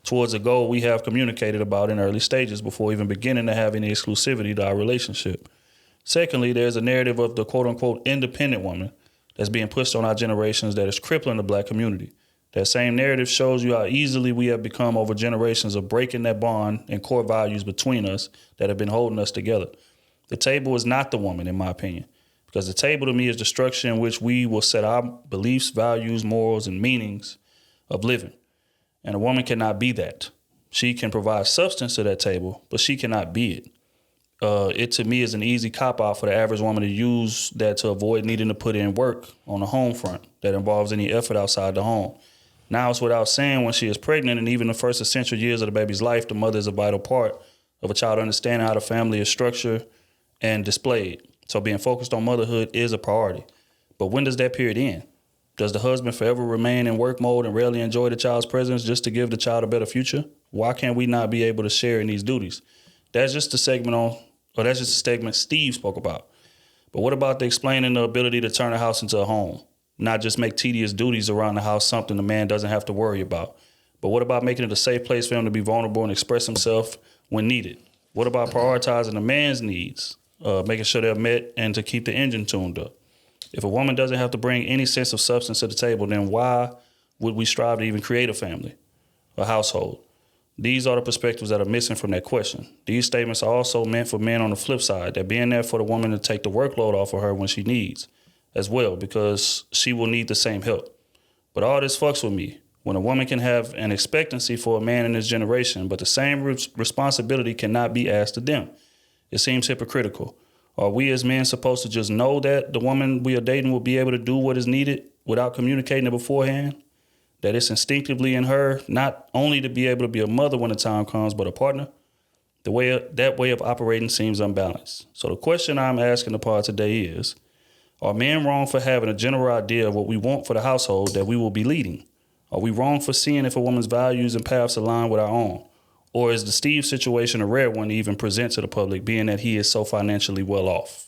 towards a goal we have communicated about in early stages before even beginning to have any exclusivity to our relationship. Secondly, there's a narrative of the quote-unquote independent woman that's being pushed on our generations that is crippling the black community. That same narrative shows you how easily we have become over generations of breaking that bond and core values between us that have been holding us together. The table is not the woman, in my opinion, because the table to me is the structure in which we will set our beliefs, values, morals, and meanings of living. And a woman cannot be that. She can provide substance to that table, but she cannot be it. It to me is an easy cop-out for the average woman to use that to avoid needing to put in work on the home front that involves any effort outside the home. Now it's without saying when she is pregnant and even the first essential years of the baby's life, the mother is a vital part of a child understanding how the family is structured and displayed. So being focused on motherhood is a priority. But when does that period end? Does the husband forever remain in work mode and rarely enjoy the child's presence just to give the child a better future? Why can't we not be able to share in these duties? That's just a segment Steve spoke about. But what about the explaining the ability to turn a house into a home? Not just make tedious duties around the house something the man doesn't have to worry about. But what about making it a safe place for him to be vulnerable and express himself when needed? What about prioritizing the man's needs, making sure they're met and to keep the engine tuned up? If a woman doesn't have to bring any sense of substance to the table, then why would we strive to even create a family, a household? These are the perspectives that are missing from that question. These statements are also meant for men on the flip side, that being there for the woman to take the workload off of her when she needs as well, because she will need the same help. But all this fucks with me. When a woman can have an expectancy for a man in this generation, but the same responsibility cannot be asked of them. It seems hypocritical. Are we as men supposed to just know that the woman we are dating will be able to do what is needed without communicating it beforehand? That it's instinctively in her not only to be able to be a mother when the time comes, but a partner? That way of operating seems unbalanced. So the question I'm asking the pod today is, are men wrong for having a general idea of what we want for the household that we will be leading? Are we wrong for seeing if a woman's values and paths align with our own? Or is the Steve situation a rare one to even present to the public, being that he is so financially well off?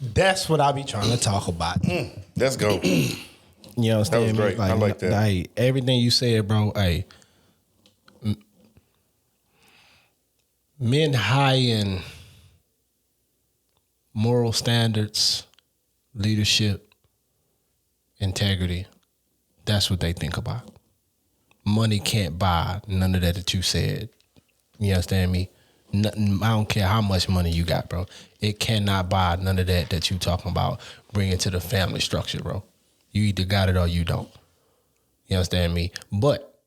That's what I be trying to talk about. Let's go. You understand? That was great. I like that. Hey, everything you said, bro. Hey, men high in moral standards, leadership, integrity. That's what they think about. Money can't buy none of that you said. You understand me? Nothing. I don't care how much money you got, bro. It cannot buy none of that you talking about bringing to the family structure, bro. You either got it or you don't. You understand me? But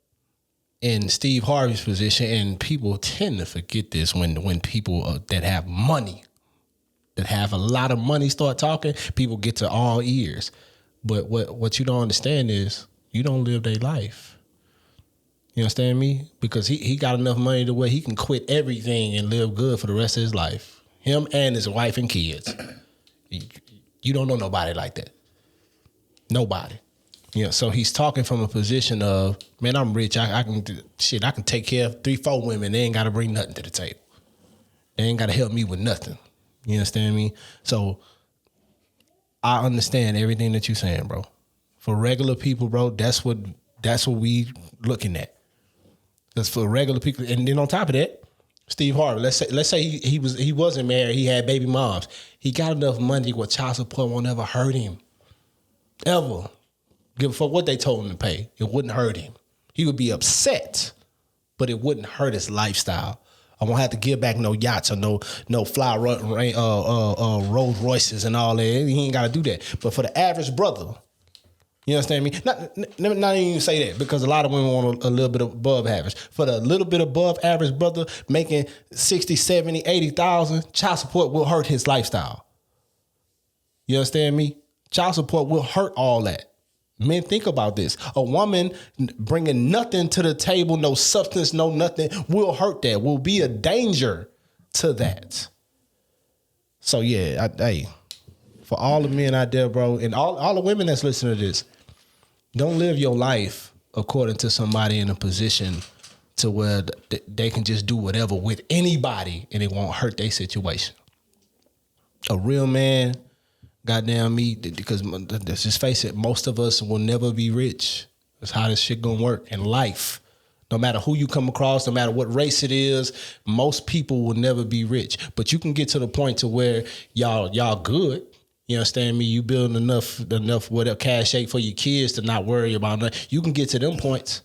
in Steve Harvey's position, and people tend to forget this when people that have money, that have a lot of money start talking, people get to all ears. But what you don't understand is you don't live their life. You understand me? Because he got enough money to where he can quit everything and live good for the rest of his life. Him and his wife and kids. You don't know nobody like that. Nobody. You know, so he's talking from a position of, man, I'm rich. I can take care of 3-4 women. They ain't got to bring nothing to the table. They ain't got to help me with nothing. You understand me? So I understand everything that you're saying, bro. For regular people, bro, that's what we looking at. That's for regular people. And then on top of that, Steve Harvey, let's say he wasn't married, he had baby moms. He got enough money where child support won't ever hurt him. Ever. Give a fuck what they told him to pay. It wouldn't hurt him. He would be upset, but it wouldn't hurt his lifestyle. I won't have to give back no yachts or no fly Rolls Royces and all that. He ain't got to do that. But for the average brother, you understand me? Not even say that, because a lot of women want a little bit above average. For the little bit above average brother making 60, 70, 80,000, child support will hurt his lifestyle. You understand me? Child support will hurt all that. Men, think about this. A woman bringing nothing to the table, no substance, no nothing, will hurt that, will be a danger to that. So yeah, hey, for all the men out there, bro, and all the women that's listening to this, don't live your life according to somebody in a position to where they can just do whatever with anybody and it won't hurt their situation. A real man, goddamn me, because let's just face it, most of us will never be rich. That's how this shit gonna work in life. No matter who you come across, no matter what race it is, most people will never be rich. But you can get to the point to where y'all good. You understand me? You building enough whatever cash shape for your kids to not worry about nothing. You can get to them points.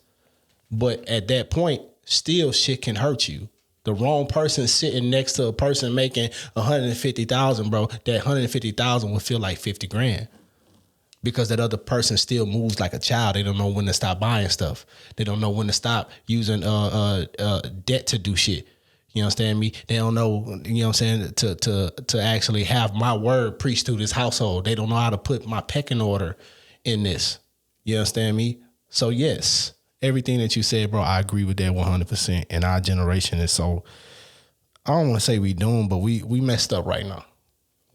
But at that point, still shit can hurt you. The wrong person sitting next to a person making $150,000, bro, that $150,000 will feel like $50,000. because that other person still moves like a child. They don't know when to stop buying stuff. They don't know when to stop using debt to do shit. You understand me? They don't know, you know what I'm saying, to actually have my word preached through this household. They don't know how to put my pecking order in this. You understand me? So yes, everything that you said, bro, I agree with that 100%. And our generation is so, I don't want to say we doomed, but we messed up right now.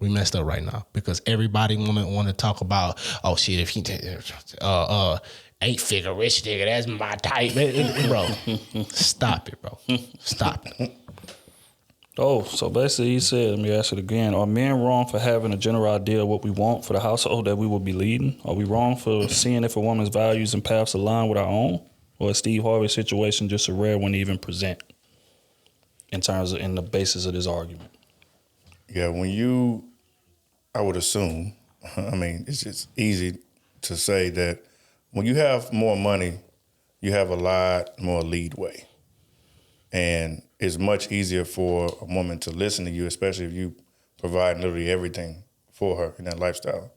We messed up right now because everybody want to talk about, oh shit, if he 8-figure rich nigga, that's my type, bro. Stop it, bro. Stop it. Oh, so basically he said, let me ask it again. Are men wrong for having a general idea of what we want for the household that we will be leading? Are we wrong for seeing if a woman's values and paths align with our own? Or is Steve Harvey's situation just a rare one to even present in the basis of this argument? Yeah, I would assume, I mean, it's just easy to say that when you have more money, you have a lot more leadway. And it's much easier for a woman to listen to you, especially if you provide literally everything for her in that lifestyle.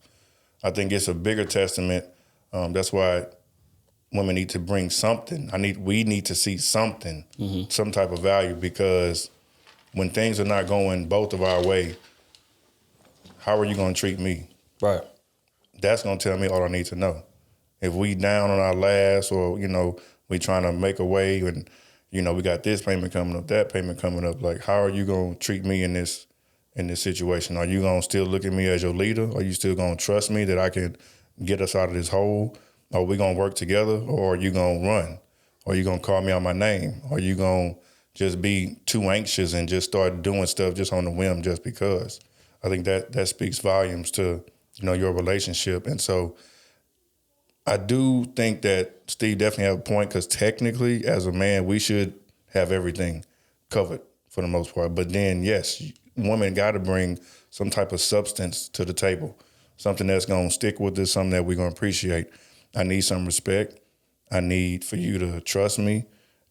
I think it's a bigger testament. That's why women need to bring something. We need to see something, some type of value, because when things are not going both of our way, how are you going to treat me? Right. That's going to tell me all I need to know. If we down on our last, or, we trying to make a way and, we got this payment coming up, that payment coming up, like, how are you going to treat me in this situation? Are you going to still look at me as your leader? Are you still going to trust me that I can get us out of this hole? Are we going to work together, or are you going to run? Or are you going to call me out my name? Are you going to just be too anxious and just start doing stuff just on the whim just because? I think that speaks volumes to, your relationship. And so I do think that Steve definitely has a point, because technically as a man, we should have everything covered for the most part. But then, yes, women got to bring some type of substance to the table, something that's going to stick with us, something that we're going to appreciate. I need some respect. I need for you to trust me.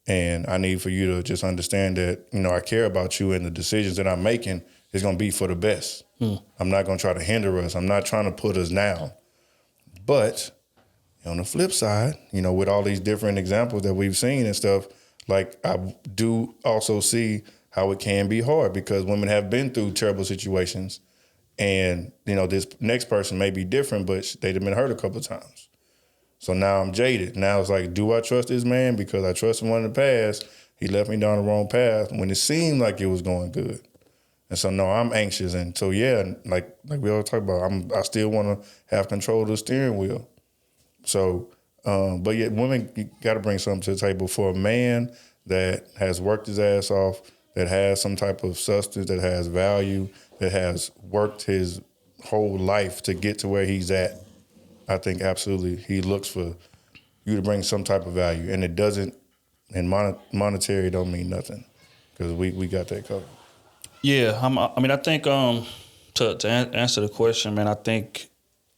And I need for you to just understand that, I care about you, and the decisions that I'm making is going to be for the best. I'm not going to try to hinder us. I'm not trying to put us down. But on the flip side, with all these different examples that we've seen and stuff, like, I do also see how it can be hard, because women have been through terrible situations, and, this next person may be different, but they've been hurt a couple of times. So now I'm jaded. Now it's like, do I trust this man? Because I trust him in the past. He left me down the wrong path when it seemed like it was going good. And so, no, I'm anxious. And so, yeah, like we always talk about, I still want to have control of the steering wheel. So, but yeah, women got to bring something to the table. For a man that has worked his ass off, that has some type of substance, that has value, that has worked his whole life to get to where he's at, I think absolutely he looks for you to bring some type of value. And it doesn't, and monetary don't mean nothing, because we got that covered. Yeah, I think to answer the question, man, I think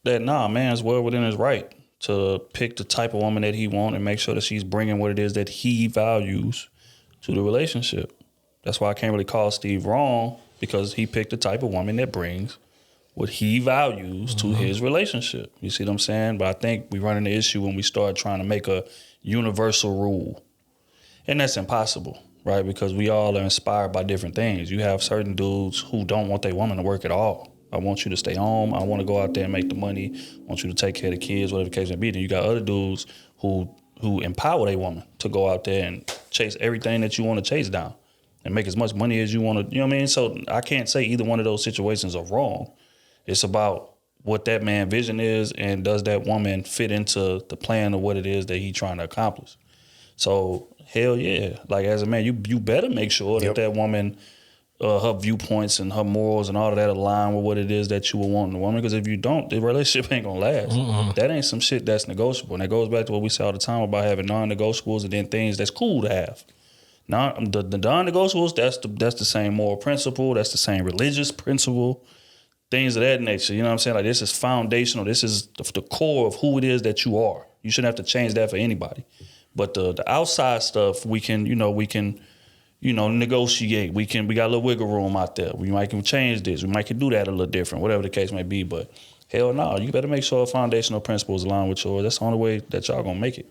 that man's well within his right to pick the type of woman that he wants and make sure that she's bringing what it is that he values to the relationship. That's why I can't really call Steve wrong, because he picked the type of woman that brings what he values to his relationship. You see what I'm saying? But I think we run into the issue when we start trying to make a universal rule. And that's impossible, right? Because we all are inspired by different things. You have certain dudes who don't want their woman to work at all. I want you to stay home. I want to go out there and make the money. I want you to take care of the kids, whatever the case may be. Then you got other dudes who empower their woman to go out there and chase everything that you want to chase down and make as much money as you want to, you know what I mean? So I can't say either one of those situations are wrong. It's about what that man's vision is, and does that woman fit into the plan of what it is that he's trying to accomplish. So hell yeah, like as a man, you better make sure that woman, her viewpoints and her morals and all of that align with what it is that you will want in a woman. Because if you don't, the relationship ain't gonna last. That ain't some shit that's negotiable. And that goes back to what we say all the time about having non-negotiables and then things that's cool to have. Now, the non-negotiables, that's the same moral principle, that's the same religious principle, things of that nature. You know what I'm saying? Like, this is foundational. This is the core of who it is that you are. You shouldn't have to change that for anybody. But the outside stuff, we can negotiate. We got a little wiggle room out there. We might can change this. We might can do that a little different, whatever the case may be. But Hell no. You better make sure foundational principles align with yours. That's the only way that y'all gonna make it.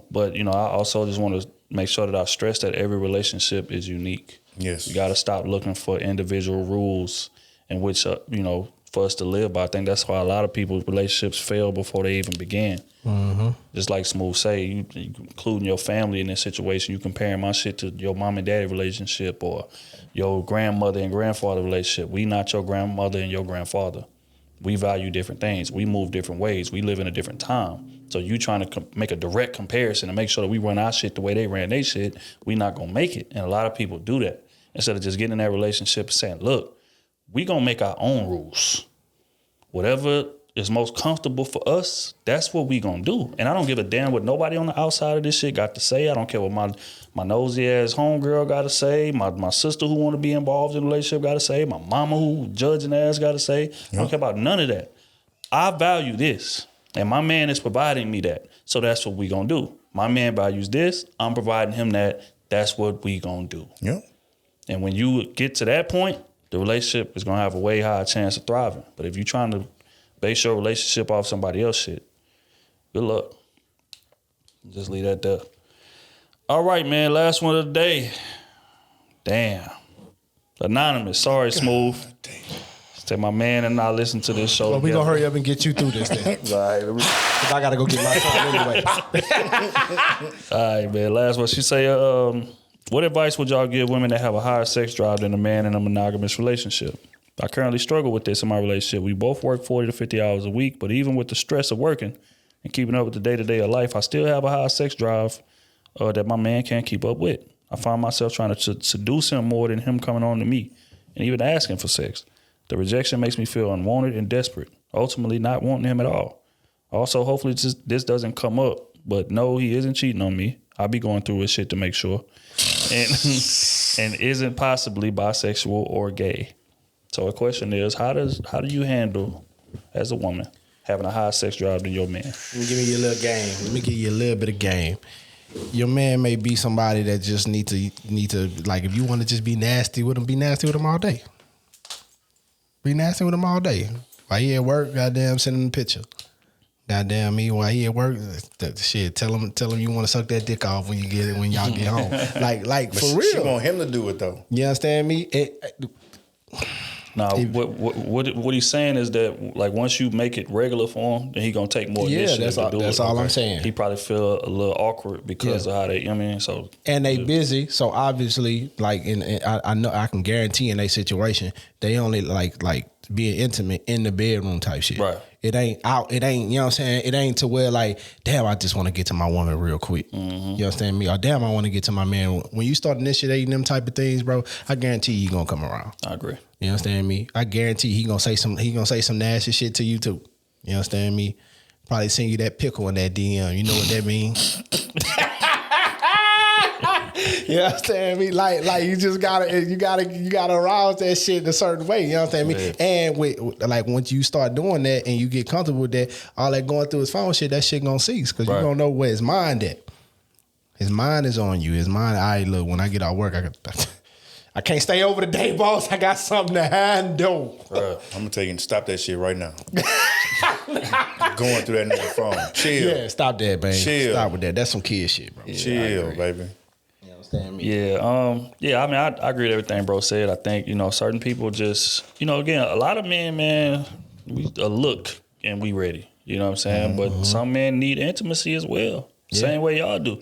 But I also just want to make sure that I stress that every relationship is unique. Yes. You got to stop looking for individual rules in which, for us to live by. I think that's why a lot of people's relationships fail before they even begin. Just like Smooth say, you including your family in this situation, you comparing my shit to your mom and daddy relationship or your grandmother and grandfather relationship. We not your grandmother and your grandfather. We value different things. We move different ways. We live in a different time. So you trying to make a direct comparison and make sure that we run our shit the way they ran their shit, we not going to make it. And a lot of people do that. Instead of just getting in that relationship and saying, look, we going to make our own rules. Whatever is most comfortable for us, that's what we going to do. And I don't give a damn what nobody on the outside of this shit got to say. I don't care what my nosy ass homegirl got to say, my sister who want to be involved in a relationship got to say, my mama who judging ass got to say. I don't care about none of that. I value this. And my man is providing me that. So that's what we going to do. My man values this. I'm providing him that. That's what we going to do. Yep. And when you get to that point, the relationship is going to have a way higher chance of thriving. But if you're trying to base your relationship off somebody else's shit, good luck. Just leave that there. All right, man. Last one of the day. Damn. Anonymous. Sorry, Smooth. Said my man and I listen to this show. Well, we gonna hurry up and get you through this then. All right. Cause I gotta go get my son anyway. All right, man. Last one. She say, what advice would y'all give women that have a higher sex drive than a man in a monogamous relationship? I currently struggle with this in my relationship. We both work 40 to 50 hours a week, but even with the stress of working and keeping up with the day-to-day of life, I still have a high sex drive that my man can't keep up with. I find myself trying to seduce him more than him coming on to me and even asking for sex. The rejection makes me feel unwanted and desperate, ultimately not wanting him at all. Also, hopefully this doesn't come up, but no, he isn't cheating on me. I'll be going through his shit to make sure. And isn't possibly bisexual or gay. So the question is, how do you handle, as a woman, having a higher sex drive than your man? Let me give you a little game. Let me give you a little bit of game. Your man may be somebody that just need to like, if you want to just be nasty with him, be nasty with him all day. Be nasty with him all day. While he at work, goddamn, send him a picture. Goddamn me, while he at work, shit, tell him you want to suck that dick off when y'all get home. Like But for real. She want him to do it though. You understand me? Now, what he's saying is that, like, once you make it regular for him, then he gonna take more initiative to do it. That's all I'm saying. He probably feel a little awkward because of how they, so. And they busy, so obviously, like, I know I can guarantee in a situation, they only like being intimate in the bedroom type shit. Right. It ain't out. It ain't, you know what I'm saying? It ain't to where like, damn, I just want to get to my woman real quick. You understand me? Or damn, I want to get to my man. When you start initiating them type of things, bro, I guarantee you gonna come around. I agree. You understand me? I guarantee he gonna say some nasty shit to you too. You understand me? Probably send you that pickle in that DM. You know what that means? You understand me? Like you just gotta arouse that shit in a certain way. You understand me? Yeah. And with like once you start doing that and you get comfortable with that, all that going through his phone shit, that shit gonna cease because you don't know where his mind at. His mind is on you. His mind. All right, look, when I get out of work, I can't stay over the day, boss. I got something to handle. I'm gonna tell you, stop that shit right now. Going through that nigga phone. Chill. Yeah, stop that, baby. Chill. Stop with that. That's some kid shit, bro. Chill, baby. You understand me? Yeah. I mean, I agree with everything bro said. I think, certain people just, again, a lot of men, man, we a look and we ready. You know what I'm saying? But some men need intimacy as well. Same way y'all do.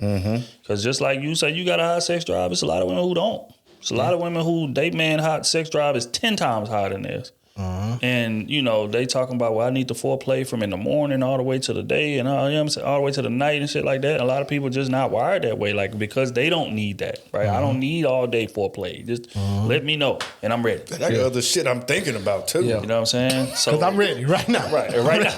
Because just like you say, you got a high sex drive, it's a lot of women who don't. It's a lot of women who they man hot sex drive is 10 times higher than theirs. And, they talking about, well, I need the foreplay from in the morning all the way to the day and all the way to the night and shit like that. And a lot of people just not wired that way, like, because they don't need that, right? I don't need all day foreplay. Just let me know and I'm ready. That other shit I'm thinking about too. You know what I'm saying? So Because I'm ready right now. right now.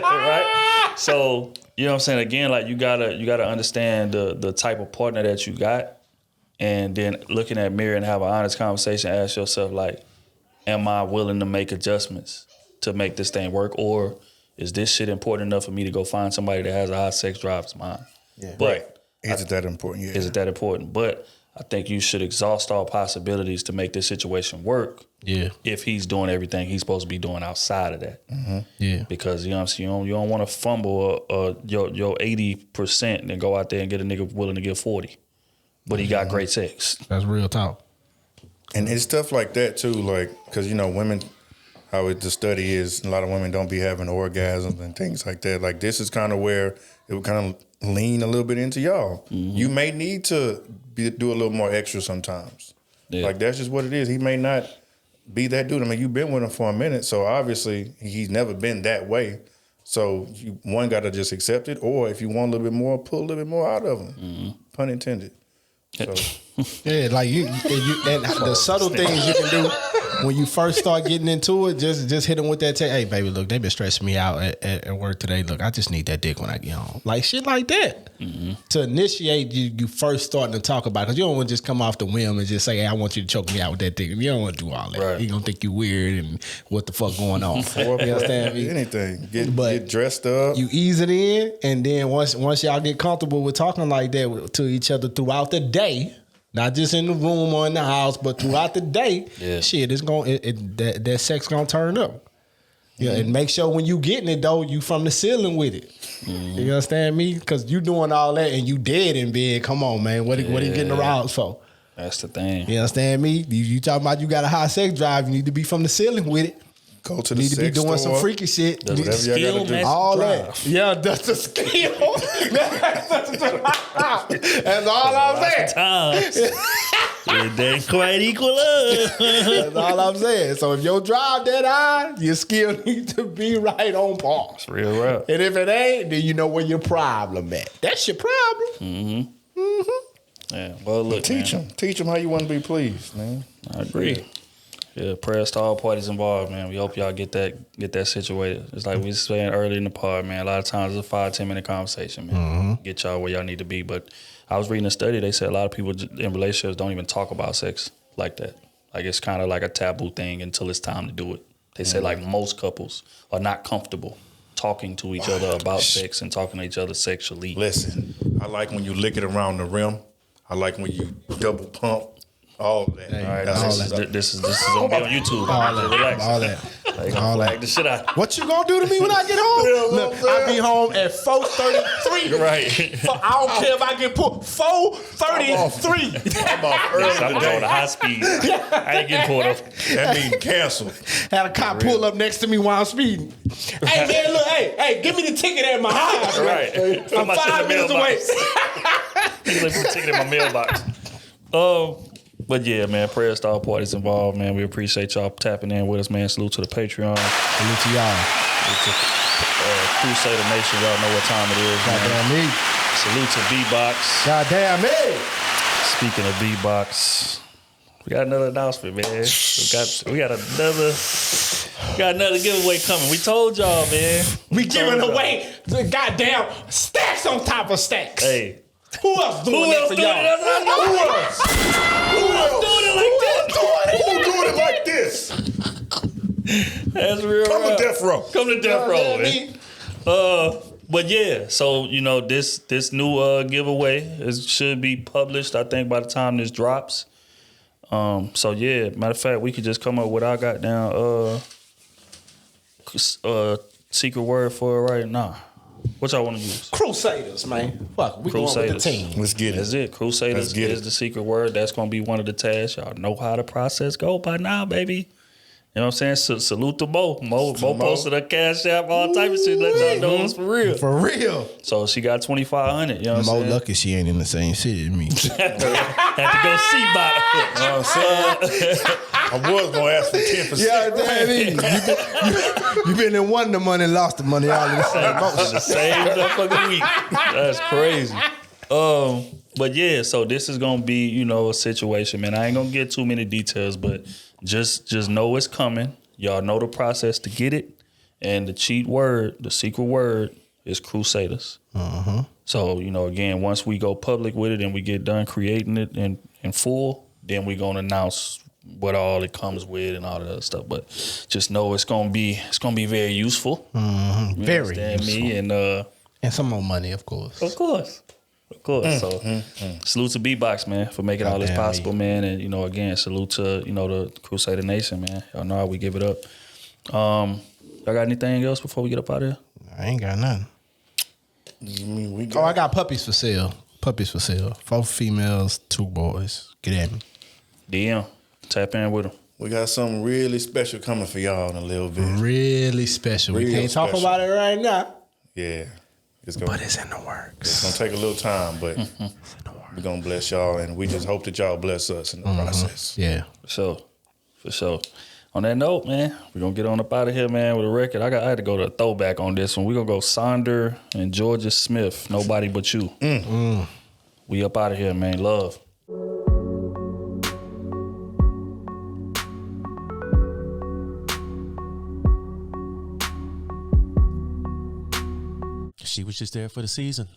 Right? So, you know what I'm saying? Again, like you gotta understand the type of partner that you got, and then looking at mirror and have an honest conversation, ask yourself, like, am I willing to make adjustments to make this thing work? Or is this shit important enough for me to go find somebody that has a high sex drive as mine? Yeah. But Is it that important? Yeah. is it that important? But I think you should exhaust all possibilities to make this situation work. Yeah. If he's doing everything he's supposed to be doing outside of that. Yeah. Because you know what I'm saying, you don't want to fumble your 80% and then go out there and get a nigga willing to give 40. But he got great sex. That's real talk. And it's stuff like that too, like, because, you know, women, the study is, a lot of women don't be having orgasms and things like that. Like, this is kind of where it would kind of lean a little bit into y'all. You may need to do a little more extra sometimes. Yeah. Like, that's just what it is. He may not be that dude. I mean, you've been with him for a minute, so obviously he's never been that way. So you, one, got to just accept it, or if you want a little bit more, pull a little bit more out of him. Pun intended. So. Yeah, like you and the subtle things you can do when you first start getting into it, just hit them with that. Hey, baby, look, they've been stressing me out at work today. Look, I just need that dick when I get home. Like shit like that. To initiate you first starting to talk about it. Because you don't want to just come off the whim and just say, hey, I want you to choke me out with that dick. You don't want to do all that. Right. You're going to think you weird and what the fuck going on. You understand me? Anything. Get dressed up. You ease it in, and then once y'all get comfortable with talking like that to each other throughout the day, not just in the room or in the house, but throughout the day, shit, it's that sex gonna turn up. Yeah, and make sure when you getting it though, you from the ceiling with it. You understand me? Because you doing all that and you dead in bed. Come on, man. What are you getting aroused for? That's the thing. You understand me? You talking about you got a high sex drive? You need to be from the ceiling with it. Go to the Need to be sex doing store. some freaky shit. Whatever y'all gotta do. All that. Yeah, that's the skill. That's all I'm saying. Times. It ain't quite equal up. That's all I'm saying. So if your drive that high, your skill needs to be right on par. It's real rough. And if it ain't, then you know where your problem at. That's your problem. Yeah. Well, look, Teach man, them how you want to be pleased, man. I agree. Yeah, prayers to all parties involved, man. We hope y'all get that situated. It's like we was saying earlier in the pod, man. A lot of times it's a 5-10 minute conversation, man. Get y'all where y'all need to be. But I was reading a study. They said a lot of people in relationships don't even talk about sex like that. Like it's kind of like a taboo thing until it's time to do it. They said like most couples are not comfortable talking to each other about sex and talking to each other sexually. Listen, I like when you lick it around the rim. I like when you double pump. All of that. Hey, All right, all this is gonna be on YouTube. All that. Relax. All that. They gonna flag the shit out. What you gonna do to me when I get home? Look, I be home at 4:33. Right. I don't care if I get pulled. 4:33. I'm off early I'm today. going to high speed. I ain't getting pulled up. That means cancel. Had a cop pull up next to me while I'm speeding. Hey man, look, hey, give me the ticket at my house. Right. I'm 5 minutes away. He's like, put the ticket in my mailbox. But yeah, man, prayers to all parties involved, man. We appreciate y'all tapping in with us, man. Salute to the Patreon. Salute to y'all. Salute to Crusader Nation. Y'all know what time it is, man. Goddamn me. Salute to B-Box. Goddamn me. Speaking of B-Box, we got another announcement, man. We got another giveaway coming. We told y'all, man. We giving away the goddamn stacks on top of stacks. Hey. Who else doing that for y'all? Who doing it like this? That's real. Come to death row. Come to death row, man. But yeah, so you know this new giveaway should be published. I think by the time this drops. So yeah, matter of fact, we could just come up with our goddamn secret word for it right now. What y'all want to use? Crusaders, man. Fuck, we going with the team. Let's get it. That's it. Crusaders is the secret word. That's going to be one of the tasks. Y'all know how the process go by now, baby. You know what I'm saying? Salute to Mo. Mo posted a Cash App, all type of shit. Let y'all know it's for real. For real. So she got 2,500. You know what I'm saying? lucky she ain't in the same city as me. Had to go see about it. You know what I'm saying? I was going to ask for 10%. Yeah, damn. You been in won the money, lost the money all in the same boat. The same motherfucking week. That's crazy. But yeah, so this is gonna be, you know, a situation, man. I ain't gonna get too many details, but just know it's coming. Y'all know the process to get it, and the cheat word, the secret word, is Crusaders. So you know, again, once we go public with it and we get done creating it in full, then we gonna announce what all it comes with and all that other stuff. But just know it's gonna be very useful. You Very understand useful. me? And And some more money, of course. of course. Of course. So salute to B-Box, man, for making all this Goddamn possible, man. And, you know, again, salute to, you know, the Crusader Nation, man. Y'all know how we give it up. Y'all got anything else before we get up out of here? I ain't got nothing. We Oh, I got puppies for sale. Puppies for sale. 4 females, 2 boys. Get at me. DM. Tap in with them. We got something really special coming for y'all in a little bit. Really special. We Real can't talk special. about it right now. Yeah. It's gonna, But it's in the works. it's gonna take a little time, but we're gonna bless y'all, and we just hope that y'all bless us in the process. Yeah. For sure. On that note, man, we're going to get on up out of here, man, with a record. I had to go to a throwback on this one. We're going to go Sonder and Georgia Smith, Nobody But You. We up out of here, man. Love. She was just there for the season.